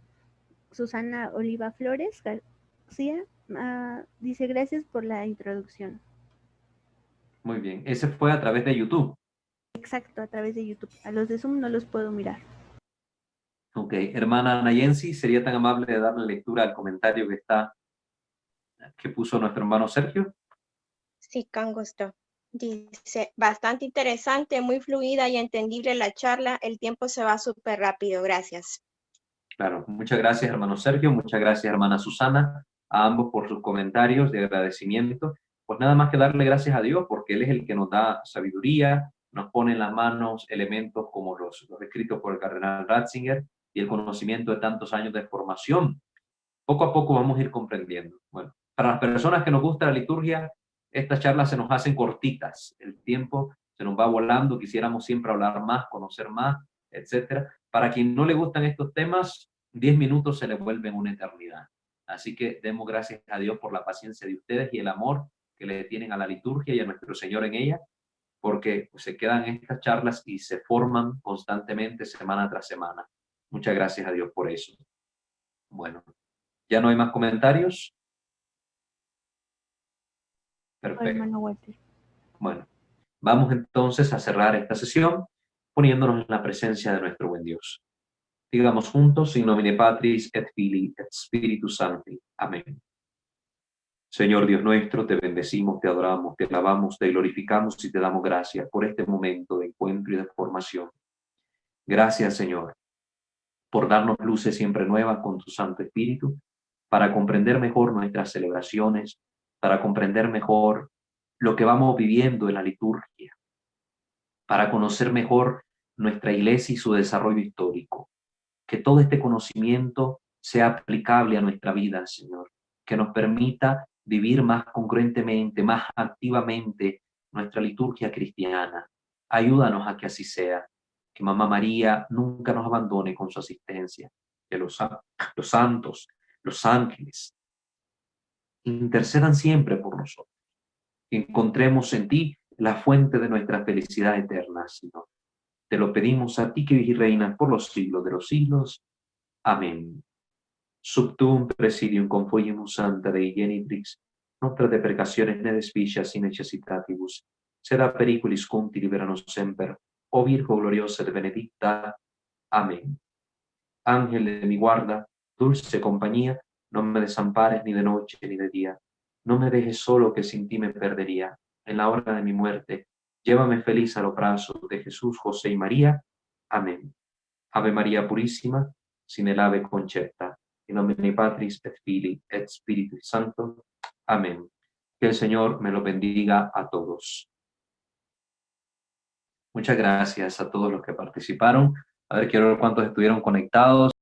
Susana Oliva Flores García. Dice, gracias por la introducción. Muy bien, ese fue a través de YouTube. Exacto, a través de YouTube. A los de Zoom no los puedo mirar. Ok, hermana Nayensi, ¿sería tan amable de darle lectura al comentario que puso nuestro hermano Sergio? Sí, con gusto. Dice, bastante interesante, muy fluida y entendible la charla. El tiempo se va súper rápido. Gracias. Claro, muchas gracias, hermano Sergio. Muchas gracias, hermana Susana, a ambos por sus comentarios de agradecimiento. Pues nada más que darle gracias a Dios, porque Él es el que nos da sabiduría, nos pone en las manos elementos como los escritos por el cardenal Ratzinger y el conocimiento de tantos años de formación. Poco a poco vamos a ir comprendiendo. Bueno, para las personas que nos gusta la liturgia, estas charlas se nos hacen cortitas. El tiempo se nos va volando, quisiéramos siempre hablar más, conocer más, etcétera. Para quien no le gustan estos temas, 10 minutos se les vuelven una eternidad. Así que demos gracias a Dios por la paciencia de ustedes y el amor que le tienen a la liturgia y a nuestro Señor en ella, porque se quedan estas charlas y se forman constantemente semana tras semana. Muchas gracias a Dios por eso. Bueno, ¿ya no hay más comentarios? Perfecto. Bueno, vamos entonces a cerrar esta sesión poniéndonos en la presencia de nuestro buen Dios. Digamos juntos, in nomine Patris et Filii et Spiritus Sancti. Amén. Señor Dios nuestro, te bendecimos, te adoramos, te alabamos, te glorificamos y te damos gracias por este momento de encuentro y de formación. Gracias, Señor, por darnos luces siempre nuevas con tu Santo Espíritu, para comprender mejor nuestras celebraciones, para comprender mejor lo que vamos viviendo en la liturgia, para conocer mejor nuestra iglesia y su desarrollo histórico. Que todo este conocimiento sea aplicable a nuestra vida, Señor, que nos permita vivir más congruentemente, más activamente nuestra liturgia cristiana. Ayúdanos a que así sea, que Mamá María nunca nos abandone con su asistencia, que los santos, los ángeles, intercedan siempre por nosotros, que encontremos en ti la fuente de nuestra felicidad eterna, Señor. Te lo pedimos a ti que vives y reinas por los siglos de los siglos. Amén. Sub tuum presidium confoimus Santa Dei Genitrix, nostra deprecationes ne despicias in necessitatibus, sed periculis cunti liberanos semper, o Virgo gloriosa et benedicta. Amén. Ángel de mi guarda, dulce compañía, no me desampares ni de noche ni de día. No me dejes solo, que sin ti me perdería. En la hora de mi muerte, llévame feliz a los brazos de Jesús, José y María. Amén. Ave María Purísima, sin el ave concepta, in nomine Patris et Filii et Spiritus Santo. Amén. Que el Señor me lo bendiga a todos. Muchas gracias a todos los que participaron. A ver, quiero ver cuántos estuvieron conectados.